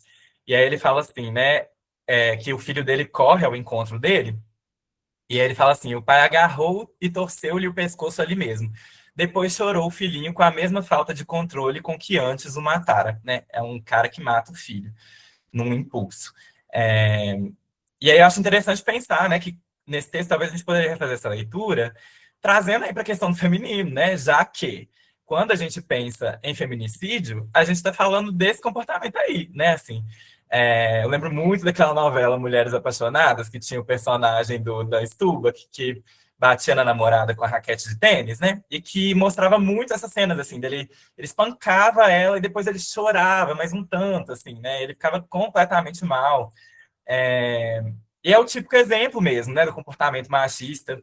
E aí ele fala assim, né, que o filho dele corre ao encontro dele, e aí ele fala assim, o pai agarrou e torceu-lhe o pescoço ali mesmo. Depois chorou o filhinho com a mesma falta de controle com que antes o matara, né? É um cara que mata o filho num impulso. É, E aí eu acho interessante pensar, né, que nesse texto talvez a gente poderia fazer essa leitura, trazendo aí para a questão do feminino, né, já que quando a gente pensa em feminicídio, a gente está falando desse comportamento aí, né, assim. Eu lembro muito daquela novela Mulheres Apaixonadas, que tinha o personagem da Stuba, que batia na namorada com a raquete de tênis, né, e que mostrava muito essas cenas, assim, dele, ele espancava ela e depois ele chorava, mas um tanto, assim, né, ele ficava completamente mal. É, e é o típico exemplo mesmo, né, do comportamento machista,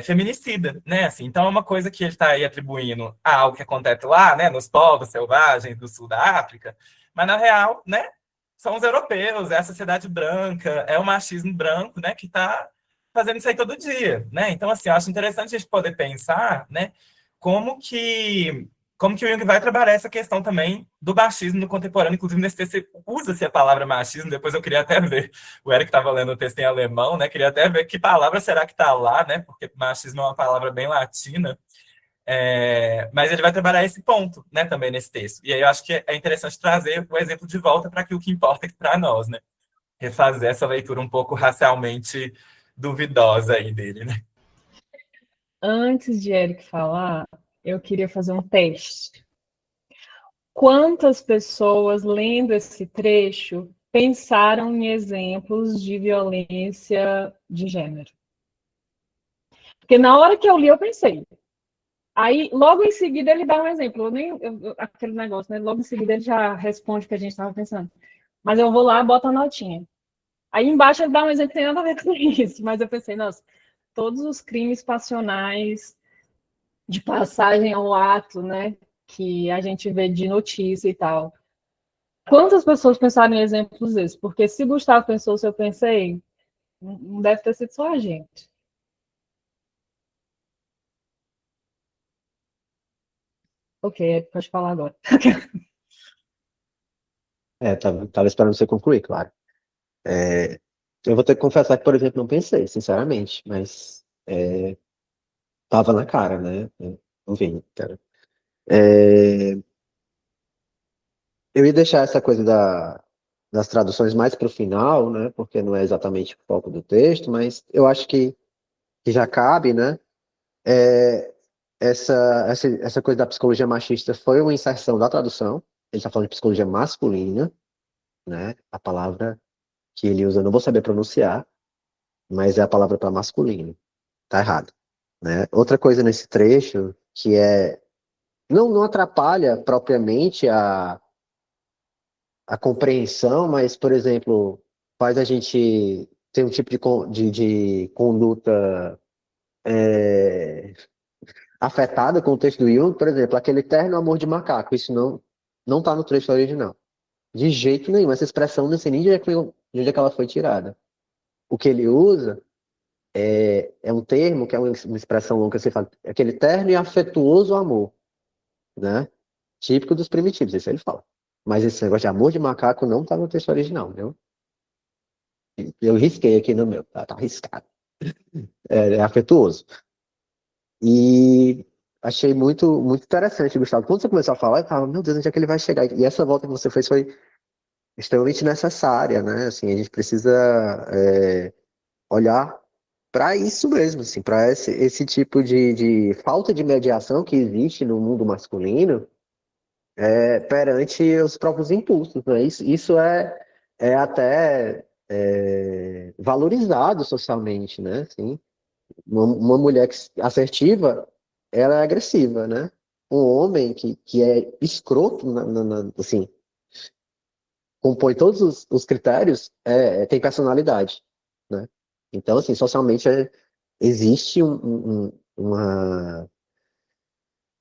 feminicida, né? Assim, então é uma coisa que ele está aí atribuindo a algo que acontece lá, né, nos povos selvagens do sul da África, mas na real, né, são os europeus, é a sociedade branca, é o machismo branco, né, que está fazendo isso aí todo dia, né? Então, assim, eu acho interessante a gente poder pensar, né, como que como que o Jung vai trabalhar essa questão também do machismo no contemporâneo, inclusive nesse texto usa-se a palavra machismo, depois eu queria até ver, o Eric estava lendo o texto em alemão, né, queria até ver que palavra será que está lá, né, porque machismo é uma palavra bem latina, mas ele vai trabalhar esse ponto, né, também nesse texto, e aí eu acho que é interessante trazer o exemplo de volta para aquilo que importa para nós, né, refazer essa leitura um pouco racialmente duvidosa aí dele, né. Antes de Eric falar, eu queria fazer um teste. Quantas pessoas, lendo esse trecho, pensaram em exemplos de violência de gênero? Porque na hora que eu li, eu pensei. Aí, logo em seguida, ele dá um exemplo. Aquele negócio, né? Logo em seguida, ele já responde o que a gente estava pensando. Mas eu vou lá e boto a notinha. Aí embaixo ele dá um exemplo que tem nada a ver com isso. Mas eu pensei, nossa, todos os crimes passionais de passagem ao ato, né? Que a gente vê de notícia e tal. Quantas pessoas pensaram em exemplos desses? Porque se Gustavo pensou, se eu pensei, não deve ter sido só a gente. Ok, pode falar agora. Tava esperando você concluir, claro. Eu vou ter que confessar que, por exemplo, não pensei, sinceramente, mas tava na cara, né? Enfim, cara. Eu ia deixar essa coisa das traduções mais para o final, né? Porque não é exatamente o foco do texto, mas eu acho que já cabe, né? É, essa coisa da psicologia machista foi uma inserção da tradução. Ele está falando de psicologia masculina, né? A palavra que ele usa, eu não vou saber pronunciar, mas é a palavra para masculino. Tá errado, né? Outra coisa nesse trecho que não atrapalha propriamente a compreensão, mas, por exemplo, faz a gente ter um tipo de conduta afetada com o texto do Jung, por exemplo, aquele eterno amor de macaco, isso não está no trecho original. De jeito nenhum, essa expressão não sei nem de onde é que ela foi tirada. O que ele usa é um termo que é uma expressão longa que você fala, aquele terno e afetuoso amor, né? Típico dos primitivos, isso ele fala. Mas esse negócio de amor de macaco não está no texto original, viu? Eu risquei aqui no meu, tá arriscado. É afetuoso. E achei muito, muito interessante, Gustavo. Quando você começou a falar, eu falava, meu Deus, onde é que ele vai chegar? E essa volta que você fez foi extremamente necessária, né? Assim, a gente precisa olhar para isso mesmo, assim, para esse tipo de falta de mediação que existe no mundo masculino perante os próprios impulsos, né? Isso é até valorizado socialmente, né? Assim, uma mulher assertiva, ela é agressiva, né? Um homem que é escroto, assim, compõe todos os critérios, tem personalidade, né? Então, assim, socialmente existe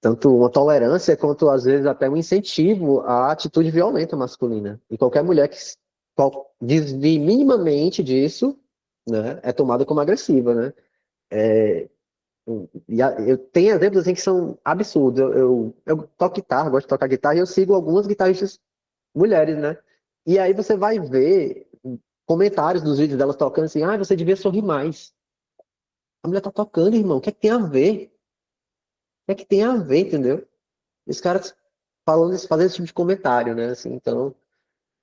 tanto uma tolerância quanto, às vezes, até um incentivo à atitude violenta masculina. E qualquer mulher que desvie minimamente disso, né, é tomada como agressiva, né? Eu tenho exemplos assim que são absurdos. Eu toco guitarra, gosto de tocar guitarra, e eu sigo algumas guitarristas mulheres, né? E aí você vai ver comentários nos vídeos delas tocando assim, você devia sorrir mais. A mulher tá tocando, irmão, o que é que tem a ver? O que é que tem a ver, entendeu? Os caras falando, fazendo esse tipo de comentário, né? Assim, então,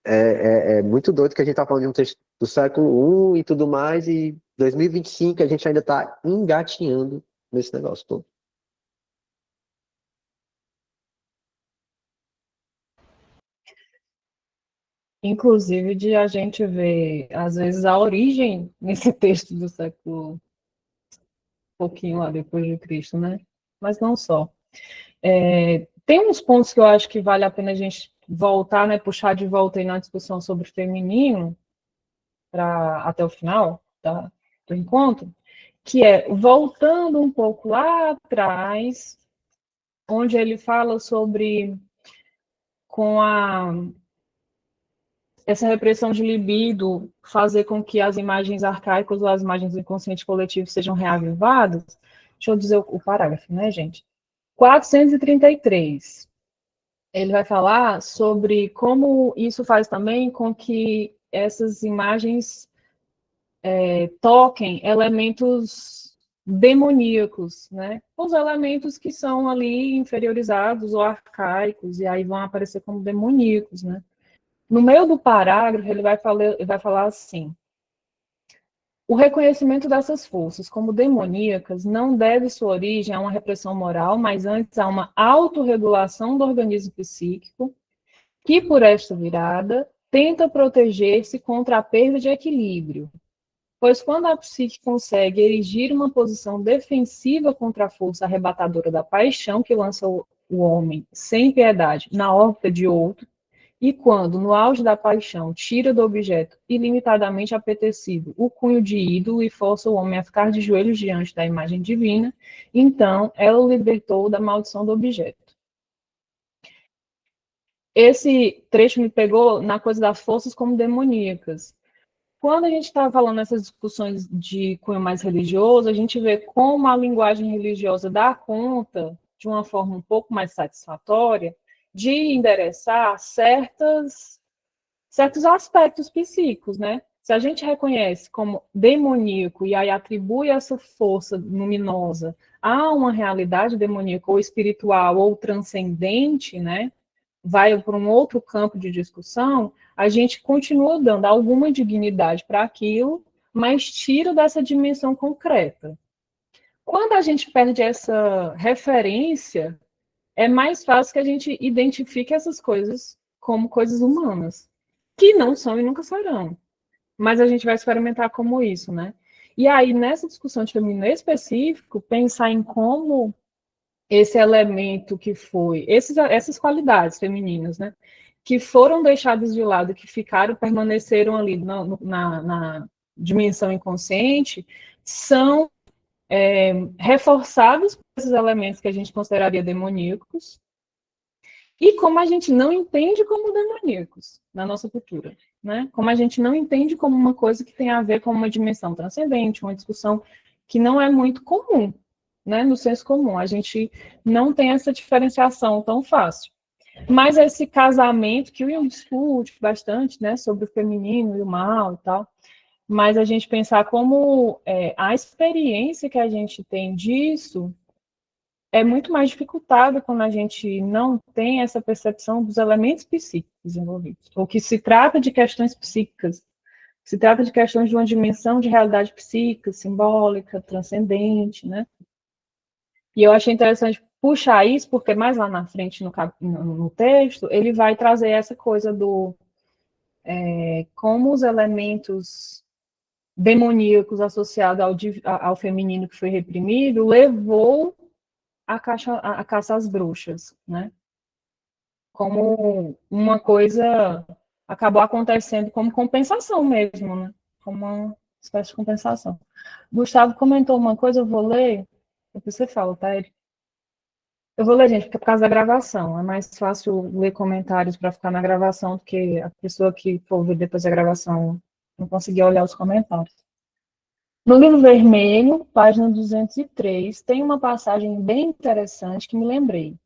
é muito doido que a gente tá falando de um texto do século I e tudo mais, e 2025 a gente ainda tá engatinhando nesse negócio todo. Inclusive de a gente ver, às vezes, a origem nesse texto do século, um pouquinho lá depois de Cristo, né? Mas não só. Tem uns pontos que eu acho que vale a pena a gente voltar, né? Puxar de volta aí na discussão sobre o feminino, até o final do encontro, que é voltando um pouco lá atrás, onde ele fala sobre com essa repressão de libido fazer com que as imagens arcaicas ou as imagens do inconsciente coletivo sejam reavivadas. Deixa eu dizer o parágrafo, né, gente? 433. Ele vai falar sobre como isso faz também com que essas imagens toquem elementos demoníacos, né? Os elementos que são ali inferiorizados ou arcaicos, e aí vão aparecer como demoníacos, né? No meio do parágrafo, ele vai falar assim: o reconhecimento dessas forças como demoníacas não deve sua origem a uma repressão moral, mas antes a uma autorregulação do organismo psíquico, que, por esta virada, tenta proteger-se contra a perda de equilíbrio. Pois quando a psique consegue erigir uma posição defensiva contra a força arrebatadora da paixão que lança o homem sem piedade na órbita de outro, e quando, no auge da paixão, tira do objeto ilimitadamente apetecido o cunho de ídolo e força o homem a ficar de joelhos diante da imagem divina, então ela o libertou da maldição do objeto. Esse trecho me pegou na coisa das forças como demoníacas. Quando a gente está falando nessas discussões de cunho mais religioso, a gente vê como a linguagem religiosa dá conta, de uma forma um pouco mais satisfatória, de endereçar certos aspectos psíquicos, né? Se a gente reconhece como demoníaco e aí atribui essa força luminosa a uma realidade demoníaca ou espiritual ou transcendente, né? Vai para um outro campo de discussão, a gente continua dando alguma dignidade para aquilo, mas tira dessa dimensão concreta. Quando a gente perde essa referência, é mais fácil que a gente identifique essas coisas como coisas humanas, que não são e nunca serão. Mas a gente vai experimentar como isso, né? E aí, nessa discussão de feminino específico, pensar em como esse elemento que foi, essas qualidades femininas, né? Que foram deixadas de lado, que permaneceram ali na dimensão inconsciente, são reforçados por esses elementos que a gente consideraria demoníacos, e como a gente não entende como demoníacos na nossa cultura, né? Como a gente não entende como uma coisa que tem a ver com uma dimensão transcendente, uma discussão que não é muito comum, né? No senso comum, a gente não tem essa diferenciação tão fácil. Mas esse casamento que o Jung discute bastante, né, sobre o feminino e o mal e tal, mas a gente pensar como a experiência que a gente tem disso é muito mais dificultada quando a gente não tem essa percepção dos elementos psíquicos envolvidos, ou que se trata de questões psíquicas, se trata de questões de uma dimensão de realidade psíquica, simbólica, transcendente, né? E eu achei interessante puxar isso, porque mais lá na frente no texto, ele vai trazer essa coisa como os elementos demoníacos associados ao feminino que foi reprimido levou a caça às bruxas, né? Como uma coisa acabou acontecendo como compensação mesmo, né? Como uma espécie de compensação. Gustavo comentou uma coisa, eu vou ler, depois você fala, tá, Eric? Eu vou ler, gente, porque é por causa da gravação. É mais fácil ler comentários para ficar na gravação do que a pessoa que for ver depois da gravação não conseguir olhar os comentários. No livro vermelho, página 203, tem uma passagem bem interessante que me lembrei.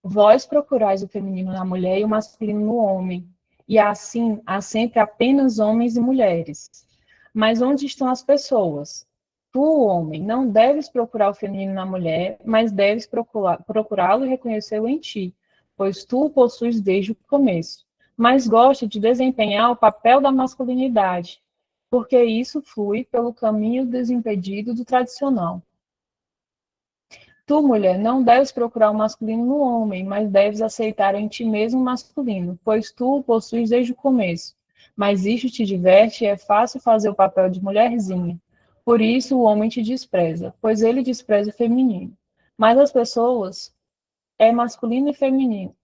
Vós procurais o feminino na mulher e o masculino no homem, e assim há sempre apenas homens e mulheres. Mas onde estão as pessoas? Tu, homem, não deves procurar o feminino na mulher, mas deves procurá-lo e reconhecê-lo em ti, pois tu o possuis desde o começo. Mas gosta de desempenhar o papel da masculinidade, porque isso flui pelo caminho desimpedido do tradicional. Tu, mulher, não deves procurar o masculino no homem, mas deves aceitar em ti mesmo o masculino, pois tu o possuis desde o começo. Mas isto te diverte e é fácil fazer o papel de mulherzinha. Por isso o homem te despreza, pois ele despreza o feminino. Mas as pessoas é masculino e feminino.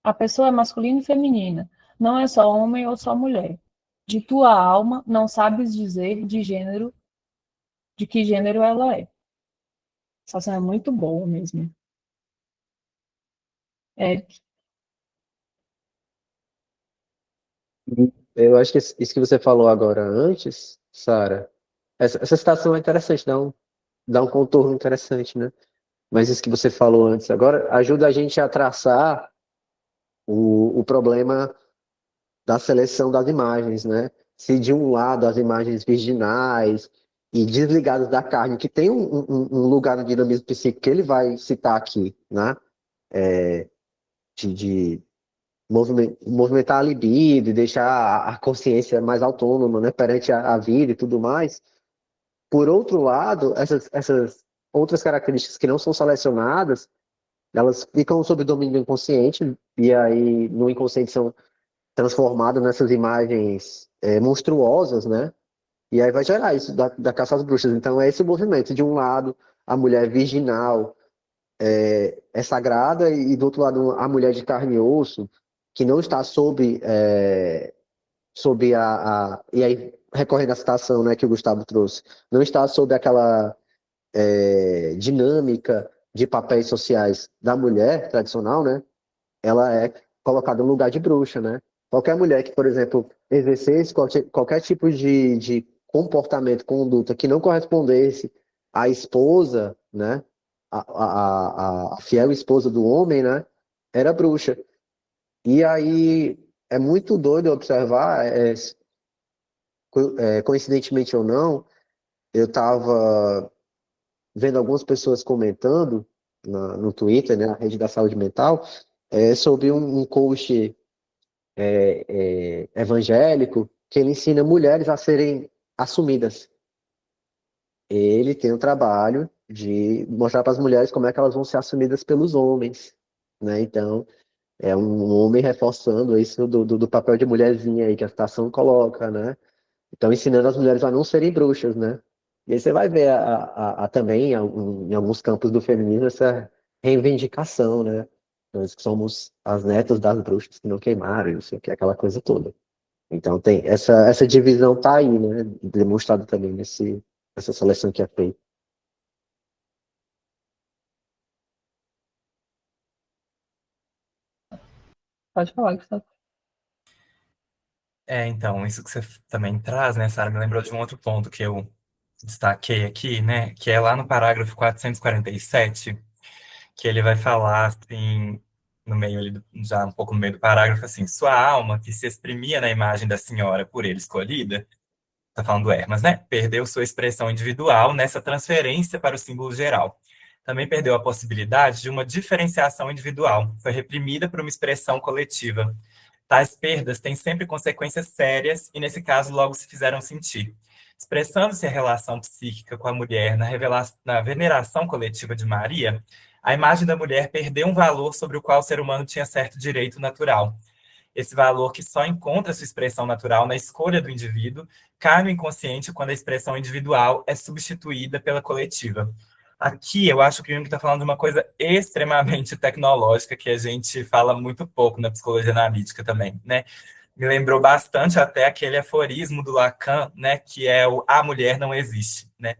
A pessoa é masculina e feminina, não é só homem ou só mulher. De tua alma não sabes dizer de que gênero ela é. Essa ação é muito boa mesmo. É, Eu acho que isso que você falou agora antes, Sara, essa citação é interessante, dá um contorno interessante, né? Mas isso que você falou antes agora ajuda a gente a traçar o problema da seleção das imagens, né? Se de um lado as imagens virginais e desligadas da carne, que tem um lugar no dinamismo psíquico que ele vai citar aqui, né? De movimentar a libido e deixar a consciência mais autônoma, né? Perante a vida e tudo mais. Por outro lado, essas outras características que não são selecionadas, elas ficam sob domínio do inconsciente e aí no inconsciente são transformadas nessas imagens monstruosas, né? E aí vai gerar isso da caça às bruxas. Então é esse o movimento. De um lado, a mulher virginal é sagrada e do outro lado, a mulher de carne e osso, que não está sob e aí recorrendo à citação, né, que o Gustavo trouxe, não está sob aquela dinâmica de papéis sociais da mulher tradicional, né? Ela é colocada no lugar de bruxa, né? Qualquer mulher que, por exemplo, exercesse qualquer tipo de comportamento, conduta que não correspondesse à esposa, né? A fiel esposa do homem, né? Era bruxa. E aí é muito doido observar, coincidentemente ou não, eu estava vendo algumas pessoas comentando no Twitter, né, na rede da saúde mental, sobre um coach evangélico que ele ensina mulheres a serem assumidas. Ele tem o trabalho de mostrar para as mulheres como é que elas vão ser assumidas pelos homens, né? Então, é um homem reforçando isso do papel de mulherzinha aí que a citação coloca, né? Então, ensinando as mulheres a não serem bruxas, né? E aí você vai ver também em alguns campos do feminismo essa reivindicação, né? Nós que somos as netas das bruxas que não queimaram, não sei o que, aquela coisa toda. Então tem essa divisão tá aí, né? Demonstrado também nessa seleção que é feita. pode falar, Gustavo. Então, isso que você também traz, né, Sara, me lembrou de um outro ponto que eu destaquei aqui, né, que é lá no parágrafo 447, que ele vai falar, assim, no meio, já um pouco no meio do parágrafo, assim, sua alma, que se exprimia na imagem da senhora por ele escolhida, tá falando do Hermas, né, perdeu sua expressão individual nessa transferência para o símbolo geral. Também perdeu a possibilidade de uma diferenciação individual, foi reprimida por uma expressão coletiva. Tais perdas têm sempre consequências sérias e, nesse caso, logo se fizeram sentir. Expressando-se a relação psíquica com a mulher na veneração coletiva de Maria, a imagem da mulher perdeu um valor sobre o qual o ser humano tinha certo direito natural. esse valor que só encontra sua expressão natural na escolha do indivíduo, cai no inconsciente quando a expressão individual é substituída pela coletiva. Aqui eu acho que o Jung está falando de uma coisa extremamente tecnológica que a gente fala muito pouco na psicologia analítica também, né? Me lembrou bastante até aquele aforismo do Lacan, né, que é o a mulher não existe, né?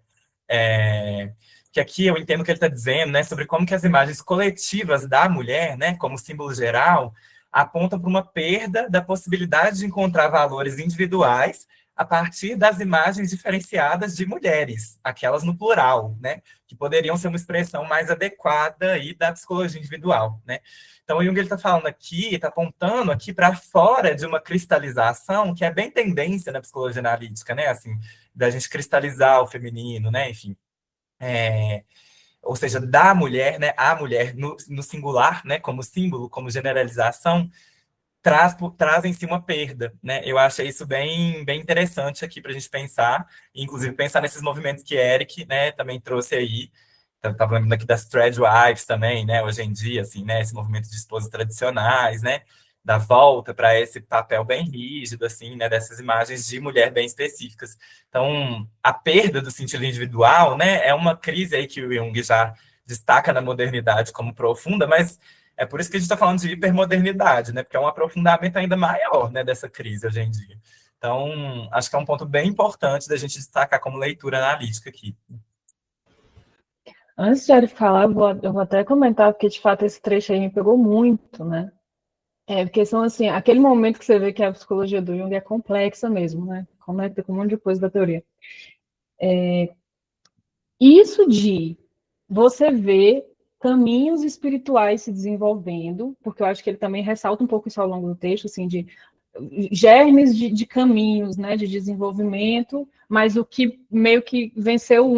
Que aqui eu entendo que ele está dizendo, né, sobre como que as imagens coletivas da mulher, né, como símbolo geral, apontam para uma perda da possibilidade de encontrar valores individuais a partir das imagens diferenciadas de mulheres, aquelas no plural, né, que poderiam ser uma expressão mais adequada aí da psicologia individual, né? Então, o Jung está falando aqui, está apontando aqui para fora de uma cristalização que é bem tendência na psicologia analítica, né? Assim, da gente cristalizar o feminino, né? Enfim, ou seja, da mulher, né? A mulher no singular, né? Como símbolo, como generalização, traz em si uma perda, né? Eu achei isso bem interessante aqui para a gente pensar, inclusive pensar nesses movimentos que Eric, né? Também trouxe aí. Estava lembrando aqui das Threadwives também, né? Hoje em dia, assim, né? Esse movimento de esposas tradicionais, né? Da volta para esse papel bem rígido, assim, né? Dessas imagens de mulher bem específicas. Então, a perda do sentido individual, né? É uma crise aí que o Jung já destaca na modernidade como profunda, mas é por isso que a gente está falando de hipermodernidade, né? Porque é um aprofundamento ainda maior, né? Dessa crise hoje em dia. Então, acho que é um ponto bem importante da gente destacar como leitura analítica aqui. Antes de Eric falar, eu vou até comentar, porque de fato esse trecho aí me pegou muito, né? Porque são assim, aquele momento que você vê que a psicologia do Jung é complexa mesmo, né? Conecta com um monte de coisa da teoria. Isso de você ver caminhos espirituais se desenvolvendo, porque eu acho que ele também ressalta um pouco isso ao longo do texto, assim, de germes de caminhos, né, de desenvolvimento, mas o que meio que venceu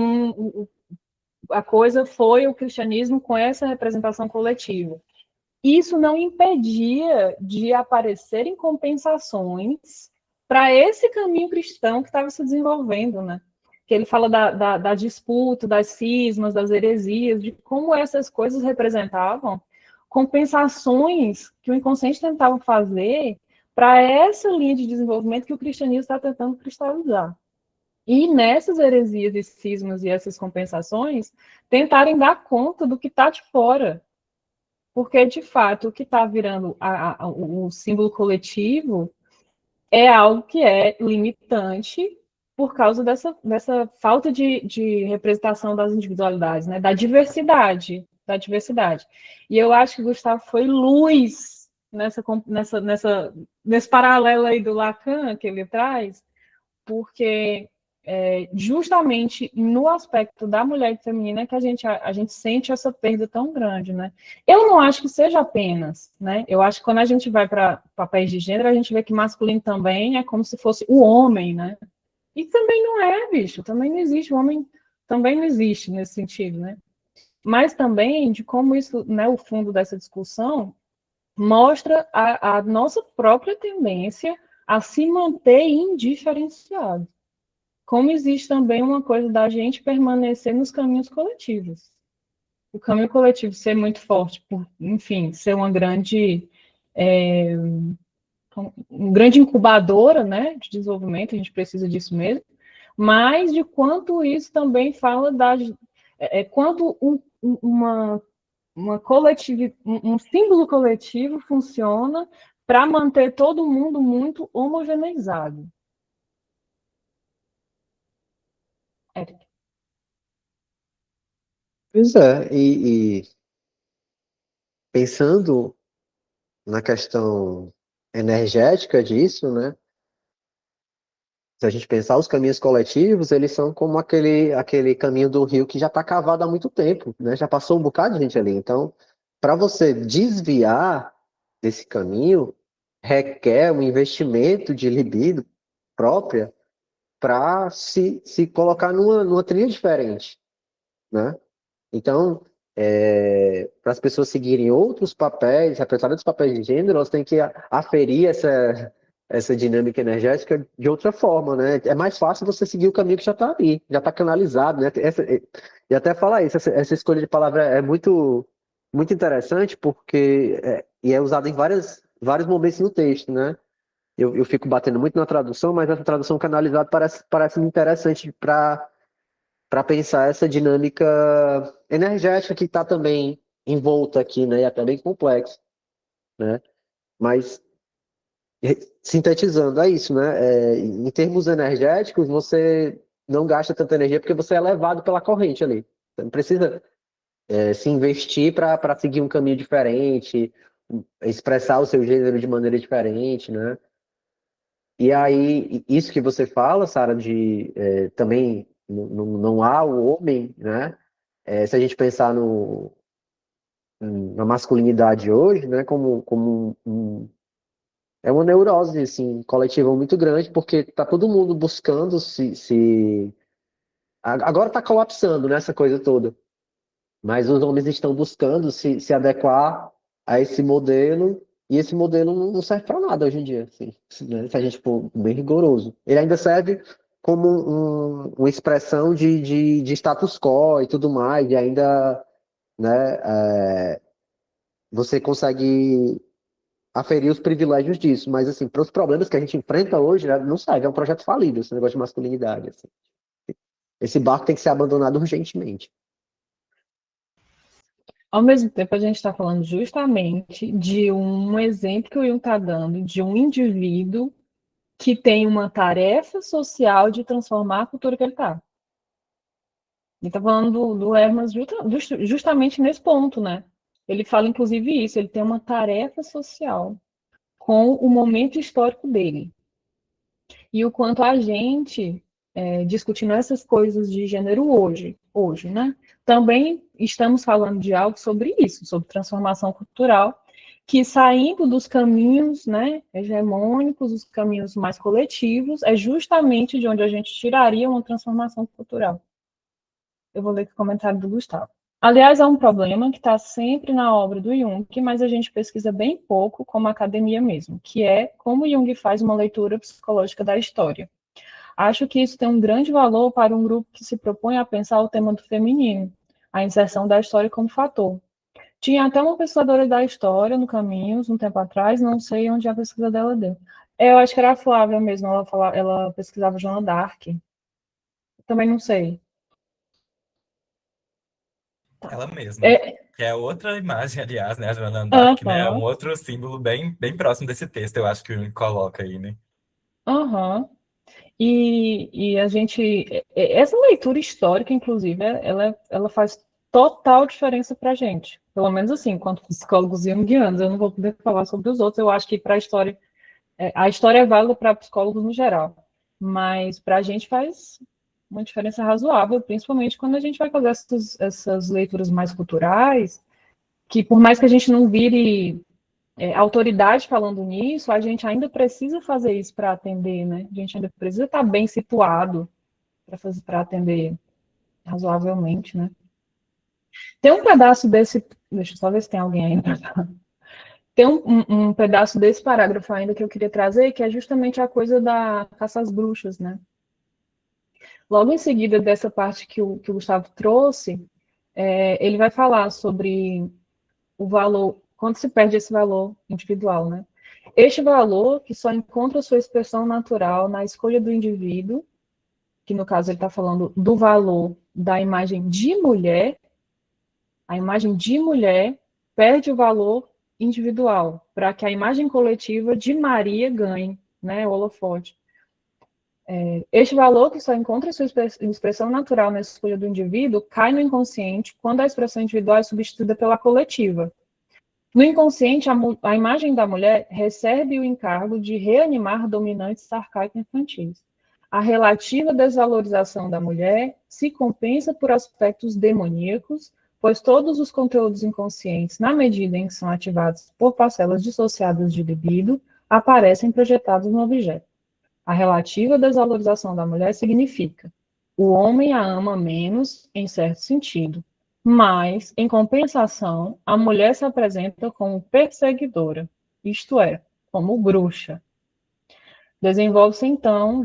a coisa foi o cristianismo com essa representação coletiva. Isso não impedia de aparecerem compensações para esse caminho cristão que estava se desenvolvendo, né? Que ele fala da disputa, das cismas, das heresias, de como essas coisas representavam compensações que o inconsciente tentava fazer para essa linha de desenvolvimento que o cristianismo está tentando cristalizar. E nessas heresias e cismas e essas compensações, tentarem dar conta do que está de fora. Porque, de fato, o que está virando o símbolo coletivo é algo que é limitante por causa dessa falta de representação das individualidades, né? Da diversidade. E eu acho que o Gustavo foi luz nesse paralelo aí do Lacan que ele traz, porque justamente no aspecto da mulher feminina que a gente sente essa perda tão grande, né? Eu não acho que seja apenas, né? Eu acho que quando a gente vai para papéis de gênero, a gente vê que masculino também é como se fosse o homem, né? E também não é, bicho, também não existe, o homem também não existe nesse sentido, né? Mas também de como isso, né, o fundo dessa discussão mostra a nossa própria tendência a se manter indiferenciado. Como existe também uma coisa da gente permanecer nos caminhos coletivos. O caminho coletivo ser muito forte, enfim, ser uma grande incubadora, né, de desenvolvimento, a gente precisa disso mesmo, mas de quanto isso também fala quanto um símbolo coletivo funciona para manter todo mundo muito homogeneizado. Eric. Pois é, e pensando na questão energética disso, né? Se a gente pensar os caminhos coletivos, eles são como aquele caminho do rio que já está cavado há muito tempo, né? Já passou um bocado de gente ali. Então, para você desviar desse caminho, requer um investimento de libido própria para se colocar numa trilha diferente, né? Então, para as pessoas seguirem outros papéis, representar outros papéis de gênero, elas têm que aferir essa dinâmica energética de outra forma, né? É mais fácil você seguir o caminho que já está ali, já está canalizado, né? E até falar isso, essa escolha de palavra é muito, muito interessante, porque e é usada em vários momentos no texto, né? Eu fico batendo muito na tradução, mas essa tradução canalizada parece interessante para pensar essa dinâmica energética que está também envolta aqui, né? E até bem complexo, né? Mas sintetizando, é isso, né? Em termos energéticos, você não gasta tanta energia porque você é levado pela corrente ali. Você não precisa se investir para seguir um caminho diferente, expressar o seu gênero de maneira diferente, né? E aí, isso que você fala, Sara, de também não há o homem, né? Se a gente pensar na masculinidade hoje, né? Como é uma neurose, assim, coletiva muito grande, porque tá todo mundo buscando agora tá colapsando, né, essa coisa toda. Mas os homens estão buscando se adequar a esse modelo, e esse modelo não serve para nada hoje em dia, assim, né? Se a gente for bem rigoroso. Ele ainda serve como uma expressão de status quo e tudo mais, e ainda, né, você consegue aferir os privilégios disso, mas assim, para os problemas que a gente enfrenta hoje, né, não serve, é um projeto falido esse negócio de masculinidade, assim. Esse barco tem que ser abandonado urgentemente. Ao mesmo tempo, a gente está falando justamente de um exemplo que o Jung está dando, de um indivíduo que tem uma tarefa social de transformar a cultura que ele está. Ele está falando do Hermas justamente nesse ponto, né? Ele fala, inclusive, isso, ele tem uma tarefa social com o momento histórico dele. E o quanto a gente, discutindo essas coisas de gênero hoje, né? Também estamos falando de algo sobre isso, sobre transformação cultural, que saindo dos caminhos, né, hegemônicos, os caminhos mais coletivos, é justamente de onde a gente tiraria uma transformação cultural. Eu vou ler aqui o comentário do Gustavo. Aliás, há um problema que está sempre na obra do Jung, mas a gente pesquisa bem pouco, como a academia mesmo, que é como Jung faz uma leitura psicológica da história. Acho que isso tem um grande valor para um grupo que se propõe a pensar o tema do feminino, a inserção da história como fator. Tinha até uma pesquisadora da história no Caminhos, um tempo atrás, não sei onde a pesquisa dela deu. Eu acho que era a Flávia mesmo, ela pesquisava Joana d'Arc. Também não sei. Ela mesma. É, Que é outra imagem, aliás, né? A Joana d'Arc, né? É um aham, outro símbolo bem próximo desse texto, eu acho que o Jung coloca aí, né? aham. E a gente, essa leitura histórica, inclusive, ela faz total diferença para a gente. Pelo menos assim, enquanto psicólogos junguianos, eu não vou poder falar sobre os outros, eu acho que para a história é válida para psicólogos no geral, mas para a gente faz uma diferença razoável, principalmente quando a gente vai fazer essas leituras mais culturais, que por mais que a gente não vire autoridade falando nisso, a gente ainda precisa fazer isso para atender, né? A gente ainda precisa estar bem situado para atender razoavelmente, né? Tem um pedaço desse, deixa eu só ver se tem alguém ainda. Tem um pedaço desse parágrafo ainda que eu queria trazer, que é justamente a coisa da caça às bruxas, né? Logo em seguida dessa parte que o Gustavo trouxe, ele vai falar sobre o valor, quando se perde esse valor individual, né? Este valor, que só encontra sua expressão natural na escolha do indivíduo, que no caso ele está falando do valor da imagem de mulher, a imagem de mulher perde o valor individual, para que a imagem coletiva de Maria ganhe, né, o holofote. Este valor, que só encontra sua expressão natural na escolha do indivíduo, cai no inconsciente quando a expressão individual é substituída pela coletiva. No inconsciente, a imagem da mulher recebe o encargo de reanimar dominantes arcaicos infantis. A relativa desvalorização da mulher se compensa por aspectos demoníacos, pois todos os conteúdos inconscientes, na medida em que são ativados por parcelas dissociadas de libido, aparecem projetados no objeto. A relativa desvalorização da mulher significa: o homem a ama menos, em certo sentido, mas, em compensação, a mulher se apresenta como perseguidora, isto é, como bruxa. Desenvolve-se, então,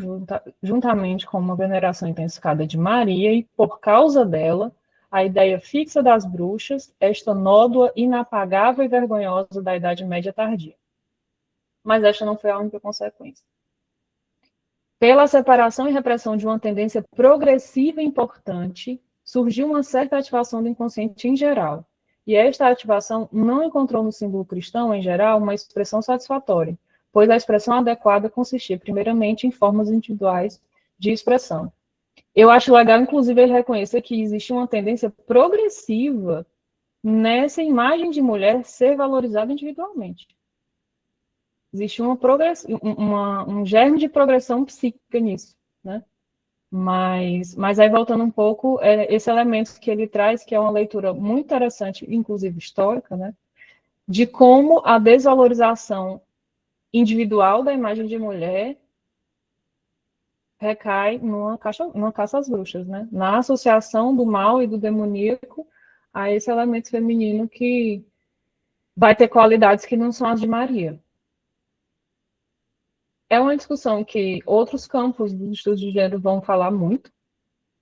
juntamente com uma veneração intensificada de Maria, e, por causa dela, a ideia fixa das bruxas, esta nódoa inapagável e vergonhosa da Idade Média tardia. mas esta não foi a única consequência. Pela separação e repressão de uma tendência progressiva e importante, surgiu uma certa ativação do inconsciente em geral, e esta ativação não encontrou no símbolo cristão, em geral, uma expressão satisfatória, pois a expressão adequada consistia, primeiramente, em formas individuais de expressão. Eu acho legal, inclusive, ele reconhecer que existe uma tendência progressiva nessa imagem de mulher ser valorizada individualmente. Existe um germe de progressão psíquica nisso, né? Mas aí, voltando um pouco, esse elemento que ele traz, que é uma leitura muito interessante, inclusive histórica, né? De como a desvalorização individual da imagem de mulher recai numa caça às bruxas, né? Na associação do mal e do demoníaco a esse elemento feminino que vai ter qualidades que não são as de Maria. É uma discussão que outros campos dos estudos de gênero vão falar muito,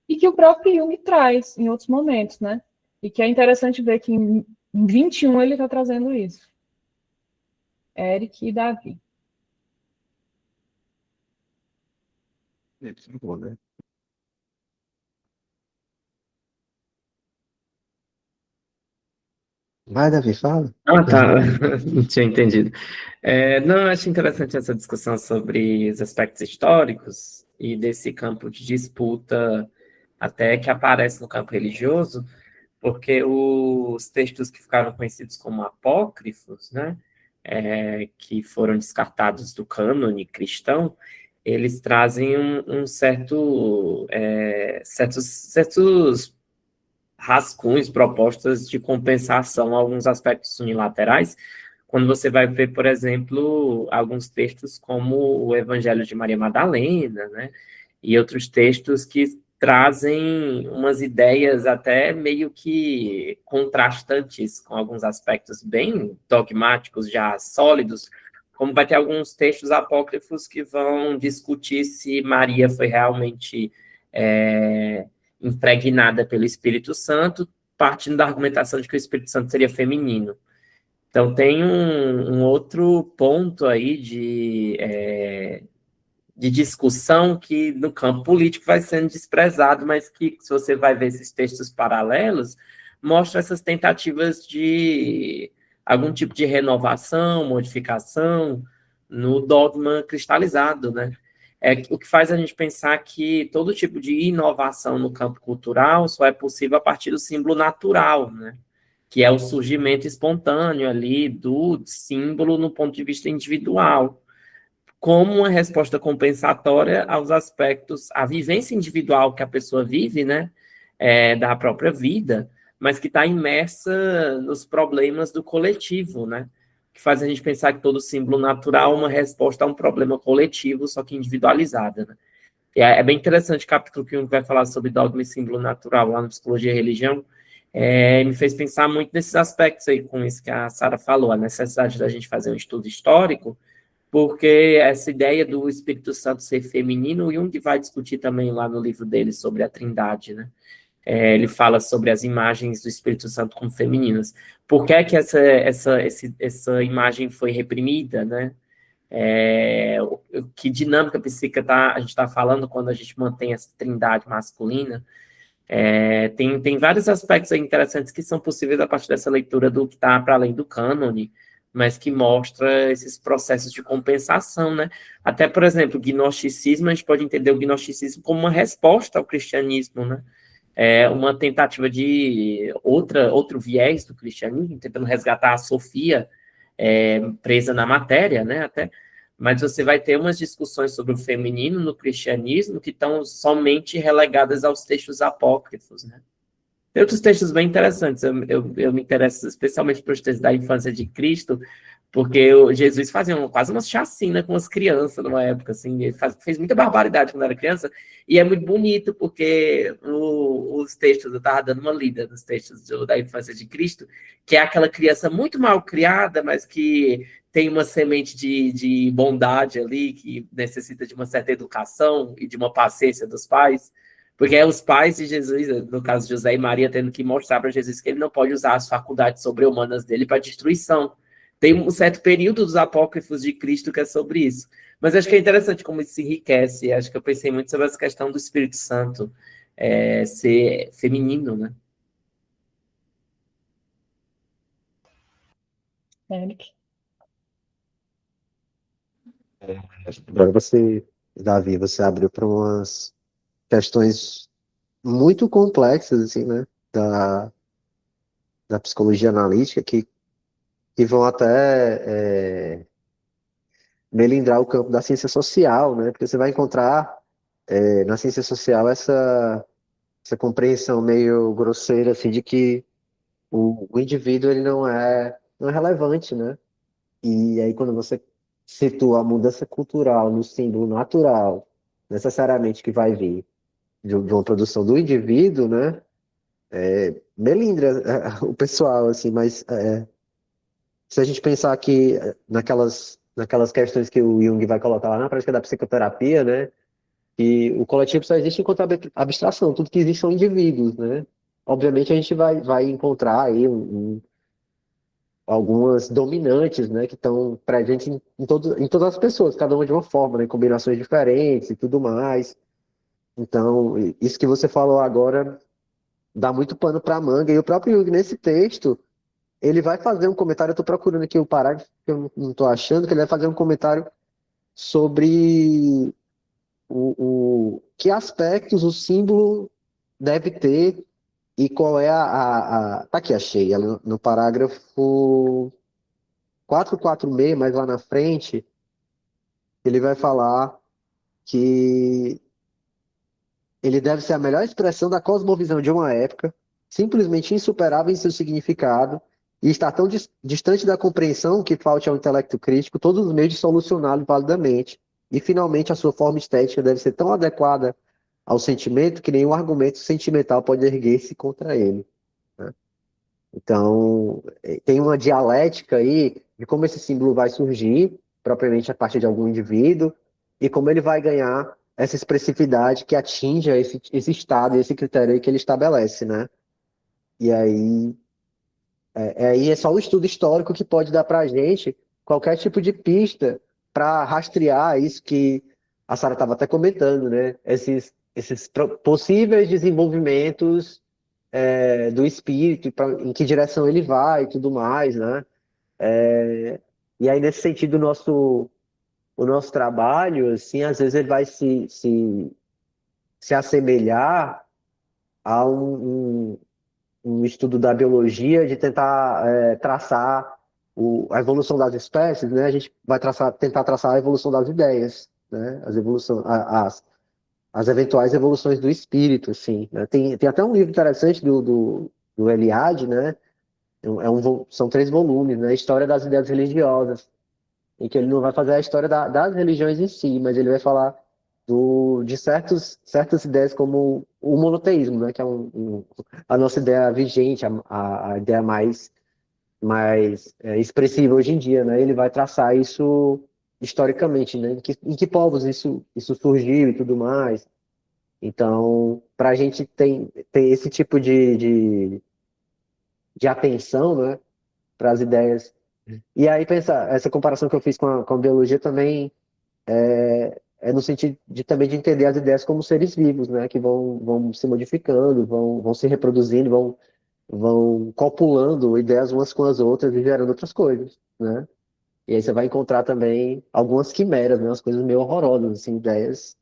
e que o próprio Jung traz em outros momentos, né? E que é interessante ver que em 21 ele está trazendo isso. Eric e Davi. Bom, né? Vai, Davi, fala. Ah, tá. Não tinha entendido. Não, eu acho interessante essa discussão sobre os aspectos históricos e desse campo de disputa até que aparece no campo religioso, porque os textos que ficaram conhecidos como apócrifos, né, que foram descartados do cânone cristão, eles trazem um certos rascunhos, propostas de compensação a alguns aspectos unilaterais, quando você vai ver, por exemplo, alguns textos como o Evangelho de Maria Madalena, né, e outros textos que trazem umas ideias até meio que contrastantes com alguns aspectos bem dogmáticos, já sólidos, como vai ter alguns textos apócrifos que vão discutir se Maria foi realmente impregnada pelo Espírito Santo, partindo da argumentação de que o Espírito Santo seria feminino. Então, tem um outro ponto aí de discussão que no campo político vai sendo desprezado, mas que, se você vai ver esses textos paralelos, mostra essas tentativas de algum tipo de renovação, modificação no dogma cristalizado, né? O que faz a gente pensar que todo tipo de inovação no campo cultural só é possível a partir do símbolo natural, né? Que é o surgimento espontâneo ali do símbolo no ponto de vista individual, como uma resposta compensatória aos aspectos, à vivência individual que a pessoa vive, né, da própria vida, mas que está imersa nos problemas do coletivo, né, que faz a gente pensar que todo símbolo natural é uma resposta a um problema coletivo, só que individualizada, né. E é bem interessante o capítulo que vai falar sobre dogma e símbolo natural lá no Psicologia e Religião, me fez pensar muito nesses aspectos aí, com isso que a Sara falou, a necessidade da gente fazer um estudo histórico, porque essa ideia do Espírito Santo ser feminino, o Jung vai discutir também lá no livro dele sobre a Trindade, né? Ele fala sobre as imagens do Espírito Santo como femininas. Por que é que essa imagem foi reprimida, né? Que dinâmica psíquica a gente está falando quando a gente mantém essa trindade masculina? Tem vários aspectos interessantes que são possíveis a partir dessa leitura do que está para além do cânone, mas que mostra esses processos de compensação, né? Até, por exemplo, o gnosticismo, a gente pode entender o gnosticismo como uma resposta ao cristianismo, né? Uma tentativa de outro viés do cristianismo, tentando resgatar a Sofia, presa na matéria, né? Mas você vai ter umas discussões sobre o feminino no cristianismo que estão somente relegadas aos textos apócrifos, né? Tem outros textos bem interessantes. Eu me interesso especialmente para os textos da infância de Cristo, porque Jesus fazia quase uma chacina com as crianças numa época, assim, ele fez muita barbaridade quando era criança, e é muito bonito, porque os textos, eu estava dando uma lida nos textos da infância de Cristo, que é aquela criança muito mal criada, mas que tem uma semente de bondade ali, que necessita de uma certa educação e de uma paciência dos pais, porque é os pais de Jesus, no caso José e Maria, tendo que mostrar para Jesus que ele não pode usar as faculdades sobre-humanas dele para destruição. tem um certo período dos apócrifos de Cristo que é sobre isso. Mas acho que é interessante como isso se enriquece. Acho que eu pensei muito sobre essa questão do Espírito Santo ser feminino, né? Eric. Agora você, Davi, você abriu para umas questões muito complexas, assim, né? Da psicologia analítica que vão até melindrar o campo da ciência social, né? Porque você vai encontrar na ciência social essa compreensão meio grosseira, assim, de que o indivíduo ele não é relevante, né? E aí quando você situa a mudança cultural no símbolo natural, necessariamente que vai vir de uma produção do indivíduo, né? Melindra o pessoal, assim, mas se a gente pensar que naquelas questões que o Jung vai colocar lá na prática da psicoterapia, né? E o coletivo só existe enquanto abstração, tudo que existe são indivíduos, né? Obviamente a gente vai encontrar aí algumas dominantes, né, que estão presentes em todas as pessoas, cada uma de uma forma, né, combinações diferentes e tudo mais. Então, isso que você falou agora dá muito pano para manga. E o próprio Jung, nesse texto, ele vai fazer um comentário, eu estou procurando aqui o parágrafo, que eu não estou achando, que ele vai fazer um comentário sobre que aspectos o símbolo deve ter e qual é tá aqui, achei, ela no parágrafo 446, mais lá na frente, ele vai falar que ele deve ser a melhor expressão da cosmovisão de uma época, simplesmente insuperável em seu significado, e está tão distante da compreensão que falte ao intelecto crítico todos os meios de solucioná-lo validamente. E, finalmente, a sua forma estética deve ser tão adequada ao sentimento que nenhum argumento sentimental pode erguer-se contra ele, né? Então, tem uma dialética aí de como esse símbolo vai surgir, propriamente a partir de algum indivíduo, e como ele vai ganhar essa expressividade que atinja esse estado, esse critério aí que ele estabelece, né? E aí é só o estudo histórico que pode dar para a gente qualquer tipo de pista para rastrear isso que a Sara estava até comentando, né? Esses possíveis desenvolvimentos do espírito, em que direção ele vai e tudo mais, né? E aí, nesse sentido, o nosso trabalho, assim, às vezes ele vai se assemelhar a um estudo da biologia, de tentar traçar a evolução das espécies, né? A gente vai tentar traçar a evolução das ideias, né? As eventuais evoluções do espírito, assim, né? Tem até um livro interessante do Eliade, né? São 3 volumes, né? História das ideias religiosas, em que ele não vai fazer a história das religiões em si, mas ele vai falar de certas ideias como o monoteísmo, né? Que é a nossa ideia vigente, a ideia mais expressiva hoje em dia, né? Ele vai traçar isso historicamente, né? Em que povos isso surgiu e tudo mais. Então, para a gente tem esse tipo de atenção, né? Para as ideias. E aí, essa comparação que eu fiz com a biologia também é no sentido também de entender as ideias como seres vivos, né? Que vão se modificando, vão se reproduzindo, vão copulando ideias umas com as outras e gerando outras coisas, né? E aí você vai encontrar também algumas quimeras, né? Umas coisas meio horrorosas, assim, ideias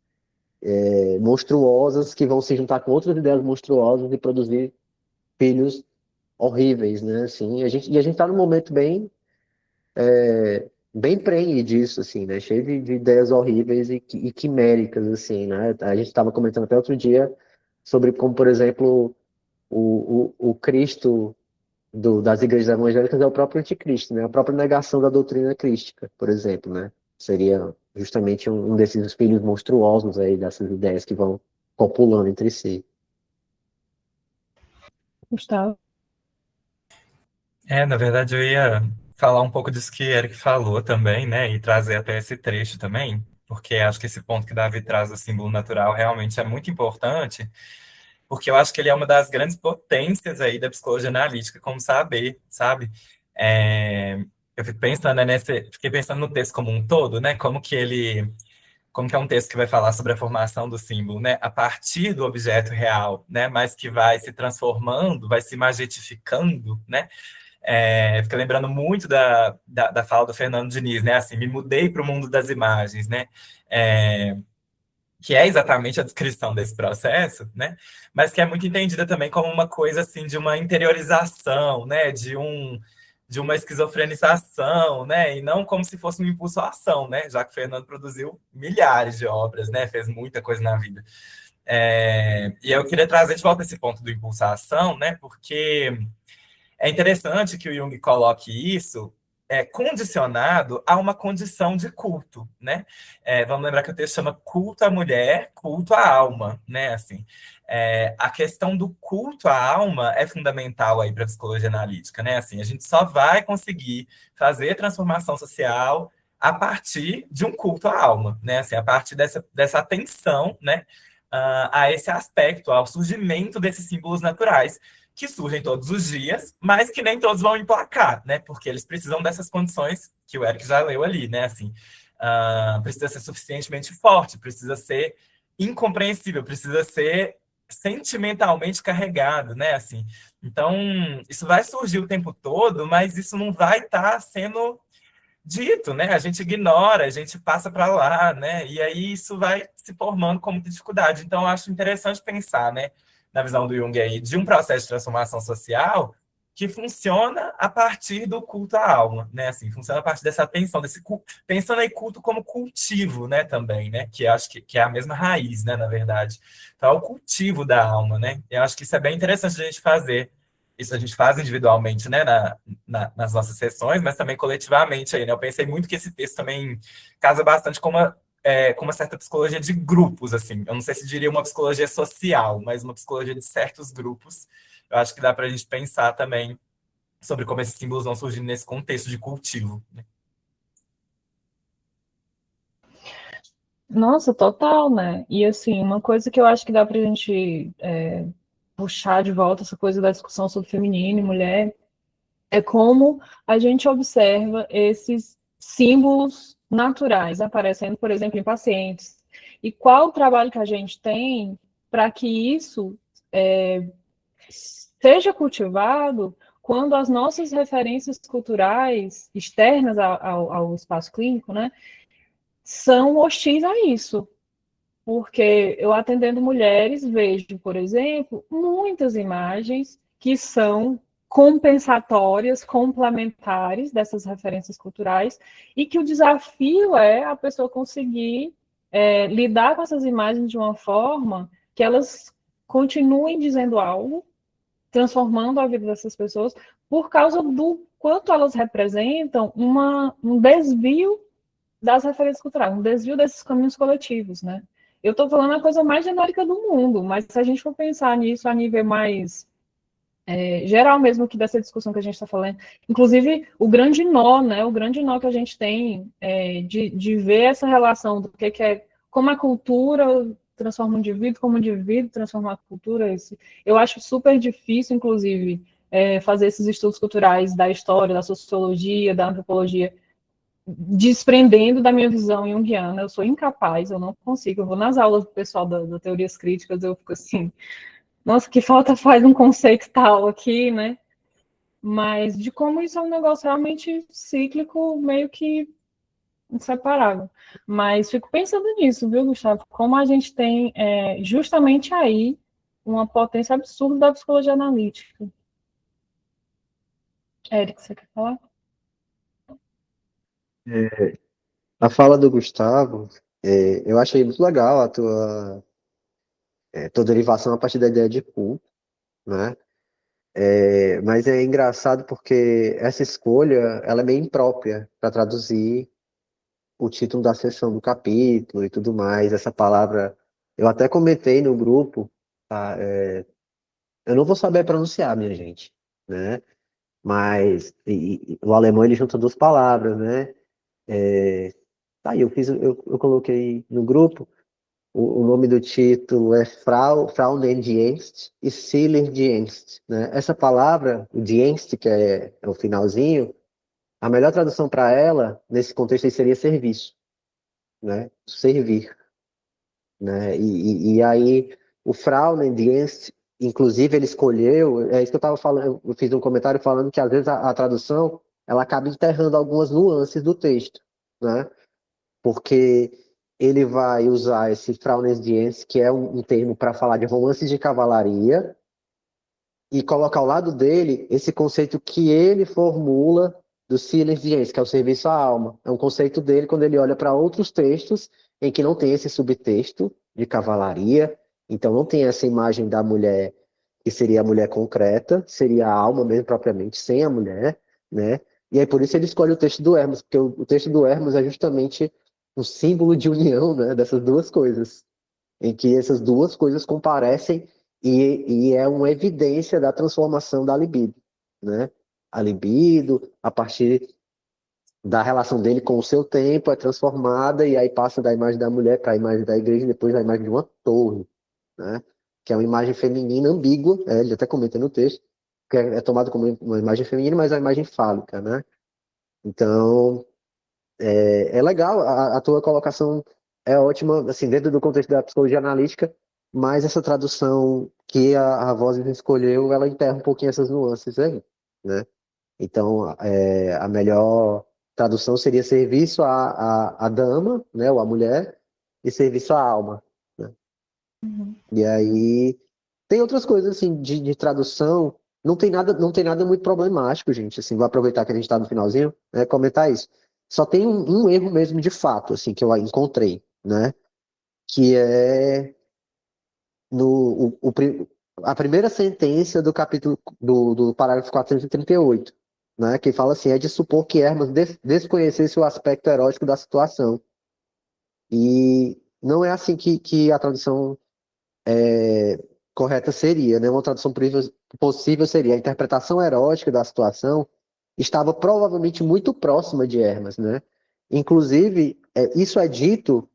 monstruosas que vão se juntar com outras ideias monstruosas e produzir filhos horríveis, né? Assim, e a gente está num momento bem prenhe disso, assim, né? Cheio de ideias horríveis e quiméricas, assim, né? A gente estava comentando até outro dia sobre como, por exemplo, o Cristo das igrejas evangélicas é o próprio anticristo, né? A própria negação da doutrina crística, por exemplo, né? Seria justamente um desses espíritos monstruosos aí, dessas ideias que vão copulando entre si. Gustavo. Na verdade, eu ia falar um pouco disso que Eric falou também, né? E trazer até esse trecho também, porque acho que esse ponto que Davi traz do símbolo natural realmente é muito importante, porque eu acho que ele é uma das grandes potências aí da psicologia analítica, como saber, sabe? É, Eu fico pensando, né, fiquei pensando no texto como um todo, né? Como que é um texto que vai falar sobre a formação do símbolo, né? A partir do objeto real, né? Mas que vai se transformando, vai se magetificando, né? Fica lembrando muito da fala do Fernando Diniz, né? Assim, me mudei para o mundo das imagens, né? É, que é exatamente a descrição desse processo, né? Mas que é muito entendida também como uma coisa assim de uma interiorização, né? De uma esquizofrenização, né? E não como se fosse um impulso à ação, né? Já que o Fernando produziu milhares de obras, né? Fez muita coisa na vida. E eu queria trazer de volta esse ponto do impulso à ação, né? Porque é interessante que o Jung coloque isso condicionado a uma condição de culto, né? Vamos lembrar que o texto chama culto à mulher, culto à alma, né? Assim, a questão do culto à alma é fundamental aí para a psicologia analítica, né? Assim, a gente só vai conseguir fazer transformação social a partir de um culto à alma, né? Assim, a partir dessa atenção, né? A esse aspecto, ao surgimento desses símbolos naturais que surgem todos os dias, mas que nem todos vão emplacar, né? Porque eles precisam dessas condições que o Eric já leu ali, né? Assim, precisa ser suficientemente forte, precisa ser incompreensível, precisa ser sentimentalmente carregado, né? Assim, então isso vai surgir o tempo todo, mas isso não vai estar sendo dito, né? A gente ignora, a gente passa para lá, né? E aí isso vai se formando como dificuldade. Então, eu acho interessante pensar, né, na visão do Jung aí, de um processo de transformação social que funciona a partir do culto à alma, né? Assim, funciona a partir dessa atenção, desse culto, pensando aí culto como cultivo, né, também, né? Que eu acho que é a mesma raiz, né, na verdade. Então, é o cultivo da alma, né? Eu acho que isso é bem interessante a gente fazer. Isso a gente faz individualmente, né, nas nossas sessões, mas também coletivamente aí, né? Eu pensei muito que esse texto também casa bastante com uma certa psicologia de grupos, assim. Eu não sei se diria uma psicologia social, mas uma psicologia de certos grupos. Eu acho que dá para a gente pensar também sobre como esses símbolos vão surgindo nesse contexto de cultivo, né? Nossa, total, né? E assim, uma coisa que eu acho que dá pra gente puxar de volta essa coisa da discussão sobre feminino e mulher é como a gente observa esses símbolos naturais aparecendo, por exemplo, em pacientes. E qual o trabalho que a gente tem para que isso seja cultivado quando as nossas referências culturais externas ao espaço clínico, né, são hostis a isso. Porque eu atendendo mulheres, vejo, por exemplo, muitas imagens que são compensatórias, complementares dessas referências culturais, e que o desafio é a pessoa conseguir lidar com essas imagens de uma forma que elas continuem dizendo algo, transformando a vida dessas pessoas, por causa do quanto elas representam um desvio das referências culturais, um desvio desses caminhos coletivos, né? Eu estou falando a coisa mais genérica do mundo, mas se a gente for pensar nisso a nível mais geral mesmo que dessa discussão que a gente está falando, inclusive o grande nó, né? O grande nó que a gente tem de ver essa relação do que é como a cultura transforma o indivíduo transforma a cultura. Eu acho super difícil, inclusive, fazer esses estudos culturais da história, da sociologia, da antropologia, desprendendo da minha visão junguiana. Eu sou incapaz, eu não consigo. Eu vou nas aulas do pessoal da teorias críticas, eu fico assim, nossa, que falta faz um conceito tal aqui, né? Mas de como isso é um negócio realmente cíclico, meio que inseparável. Mas fico pensando nisso, viu, Gustavo? Como a gente tem justamente aí uma potência absurda da psicologia analítica. Érico, você quer falar? A fala do Gustavo, eu achei muito legal tua derivação a partir da ideia de culto, né? Mas é engraçado porque essa escolha, ela é meio imprópria para traduzir o título da sessão do capítulo e tudo mais. Essa palavra, eu até comentei no grupo, tá? Eu não vou saber pronunciar, minha gente, né? Mas o alemão ele junta duas palavras, né? Tá, eu coloquei no grupo. O nome do título é Frauendienst e Seelendienst, né? Essa palavra, o Dienst, que é o finalzinho, A melhor tradução para ela, nesse contexto aí, seria serviço, né? Servir, né? E aí, o Frauendienst, inclusive, ele escolheu, é isso que eu estava falando, eu fiz um comentário falando que, às vezes, a tradução, ela acaba enterrando algumas nuances do texto, né? Porque ele vai usar esse Frauendienst, que é um termo para falar de romances de cavalaria, e colocar ao lado dele esse conceito que ele formula do Silenciense, que é o serviço à alma. É um conceito dele quando ele olha para outros textos em que não tem esse subtexto de cavalaria, então não tem essa imagem da mulher que seria a mulher concreta, seria a alma mesmo propriamente, sem a mulher, né? E aí por isso ele escolhe o texto do Hermes, porque o texto do Hermes é justamente um símbolo de união, né, dessas duas coisas, em que essas duas coisas comparecem e é uma evidência da transformação da libido, né? A libido, a partir da relação dele com o seu tempo, é transformada e aí passa da imagem da mulher para a imagem da igreja e depois da imagem de uma torre, né? Que é uma imagem feminina ambígua, ele até comenta no texto, que é tomado como uma imagem feminina, mas é uma imagem fálica, né? Então, é legal, a tua colocação é ótima, assim, dentro do contexto da psicologia analítica, mas essa tradução que a Voz escolheu, ela enterra um pouquinho essas nuances aí, né? Então, a melhor tradução seria serviço à dama, né, ou à mulher, e serviço à alma, né? E aí, tem outras coisas, assim, de tradução, não tem nada muito problemático, gente, assim, vou aproveitar que a gente está no finalzinho, né, comentar isso. Só tem um erro mesmo de fato, assim, que eu encontrei, né, que é a primeira sentença do capítulo, do parágrafo 438, né, que fala assim, é de supor que Hermas desconhecesse o aspecto erótico da situação. E não é assim que a tradução correta seria, né? Uma tradução possível seria a interpretação erótica da situação estava provavelmente muito próxima de Hermas, né? Inclusive, isso é dito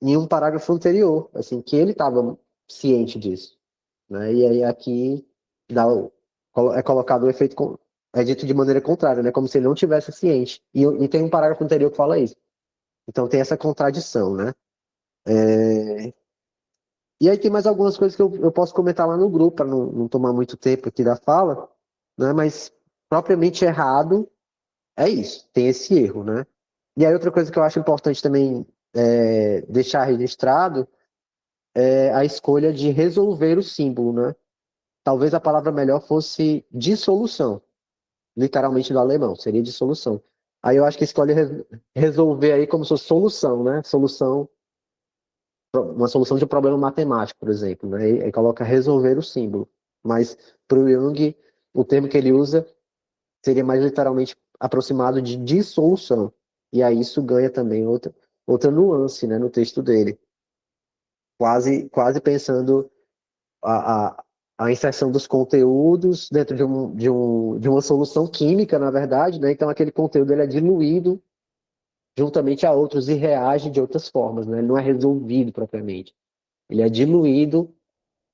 em um parágrafo anterior, assim, que ele estava ciente disso, né? E aí aqui é colocado o efeito, é dito de maneira contrária, né? Como se ele não tivesse ciente. E tem um parágrafo anterior que fala isso. Então tem essa contradição, né? E aí tem mais algumas coisas que eu posso comentar lá no grupo, para não tomar muito tempo aqui da fala, né? Mas propriamente errado é isso, tem esse erro, né? E aí outra coisa que eu acho importante também deixar registrado é a escolha de resolver o símbolo, né? Talvez a palavra melhor fosse dissolução, literalmente do alemão, seria dissolução. Aí eu acho que escolhe resolver aí como se fosse solução, né? Uma solução de um problema matemático, por exemplo, né? E coloca resolver o símbolo. Mas para o Jung, o termo que ele usa seria mais literalmente aproximado de dissolução. E aí isso ganha também outra nuance, né, no texto dele. Quase pensando a inserção dos conteúdos dentro de uma solução química, na verdade, né? Então aquele conteúdo ele é diluído juntamente a outros e reage de outras formas, né? Ele não é resolvido propriamente. Ele é diluído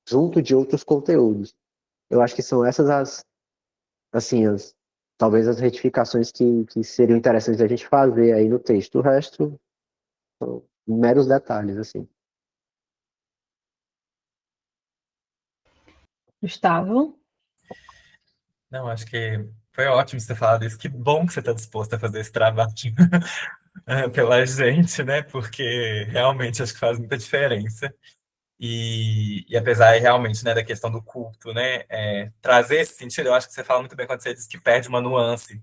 junto de outros conteúdos. Eu acho que são essas assim, talvez as retificações que seriam interessantes a gente fazer aí no texto. O resto são meros detalhes, assim. Gustavo? Não, acho que foi ótimo você ter falado isso. Que bom que você está disposto a fazer esse trabalho pela gente, né? Porque realmente acho que faz muita diferença. E apesar realmente, né, da questão do culto, né, trazer esse sentido, eu acho que você fala muito bem quando você diz que perde uma nuance.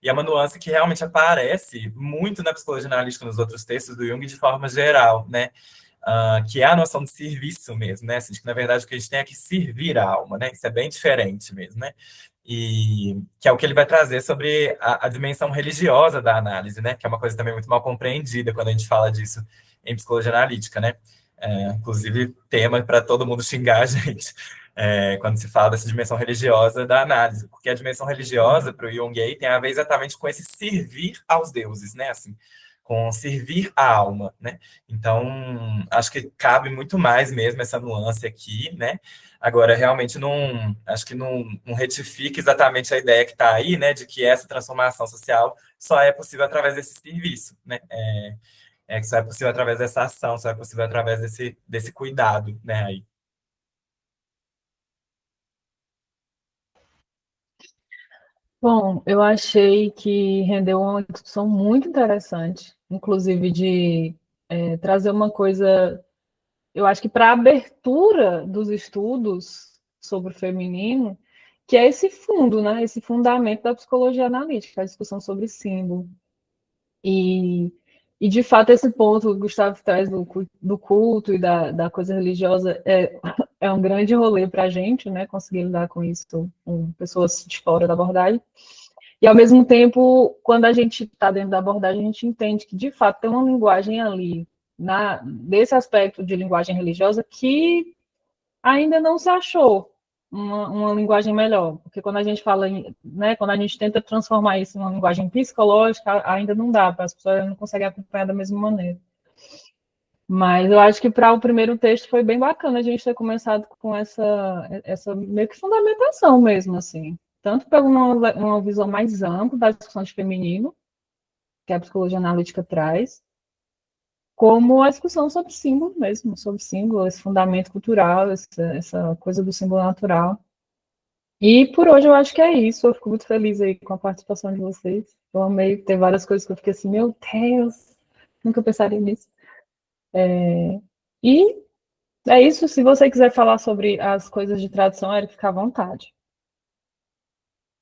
E é uma nuance que realmente aparece muito na psicologia analítica nos outros textos do Jung de forma geral, né? Que é a noção de serviço mesmo, né? Assim, de que, na verdade, o que a gente tem é que servir a alma, né? Isso é bem diferente mesmo, né? E que é o que ele vai trazer sobre a dimensão religiosa da análise, né? Que é uma coisa também muito mal compreendida quando a gente fala disso em psicologia analítica, né? Inclusive, tema para todo mundo xingar a gente quando se fala dessa dimensão religiosa da análise, porque a dimensão religiosa para o Jung aí tem a ver exatamente com esse servir aos deuses, né? Assim, com servir a alma, né? Então, acho que cabe muito mais mesmo essa nuance aqui, né? Agora, realmente, acho que não retifica exatamente a ideia que está aí, né? De que essa transformação social só é possível através desse serviço, né? Que só é possível através dessa ação, só é possível através desse cuidado, né? Aí. Bom, eu achei que rendeu uma discussão muito interessante, inclusive de trazer uma coisa, eu acho que para a abertura dos estudos sobre o feminino, que é esse fundo, né? Esse fundamento da psicologia analítica, a discussão sobre símbolo. E de fato, esse ponto que o Gustavo traz do culto e da coisa religiosa é um grande rolê para a gente, né? Conseguir lidar com isso com pessoas de fora da abordagem. E, ao mesmo tempo, quando a gente está dentro da abordagem, a gente entende que, de fato, tem uma linguagem ali, desse aspecto de linguagem religiosa, que ainda não se achou uma linguagem melhor. Porque quando a gente fala, né, quando a gente tenta transformar isso em uma linguagem psicológica, ainda não dá, as pessoas não conseguem acompanhar da mesma maneira. Mas eu acho que para o primeiro texto foi bem bacana a gente ter começado com essa meio que fundamentação mesmo, assim. Tanto por uma visão mais ampla da discussão de feminino, que a psicologia analítica traz, como a discussão sobre símbolo mesmo, sobre símbolo, esse fundamento cultural, essa coisa do símbolo natural. E por hoje eu acho que é isso. Eu fico muito feliz aí com a participação de vocês. Eu amei ter várias coisas que eu fiquei assim, meu Deus, nunca pensaria nisso. E é isso. Se você quiser falar sobre as coisas de tradução, Eric, fica à vontade.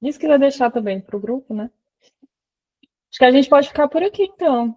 Isso que vai deixar também para o grupo, né? Acho que a gente pode ficar por aqui, então.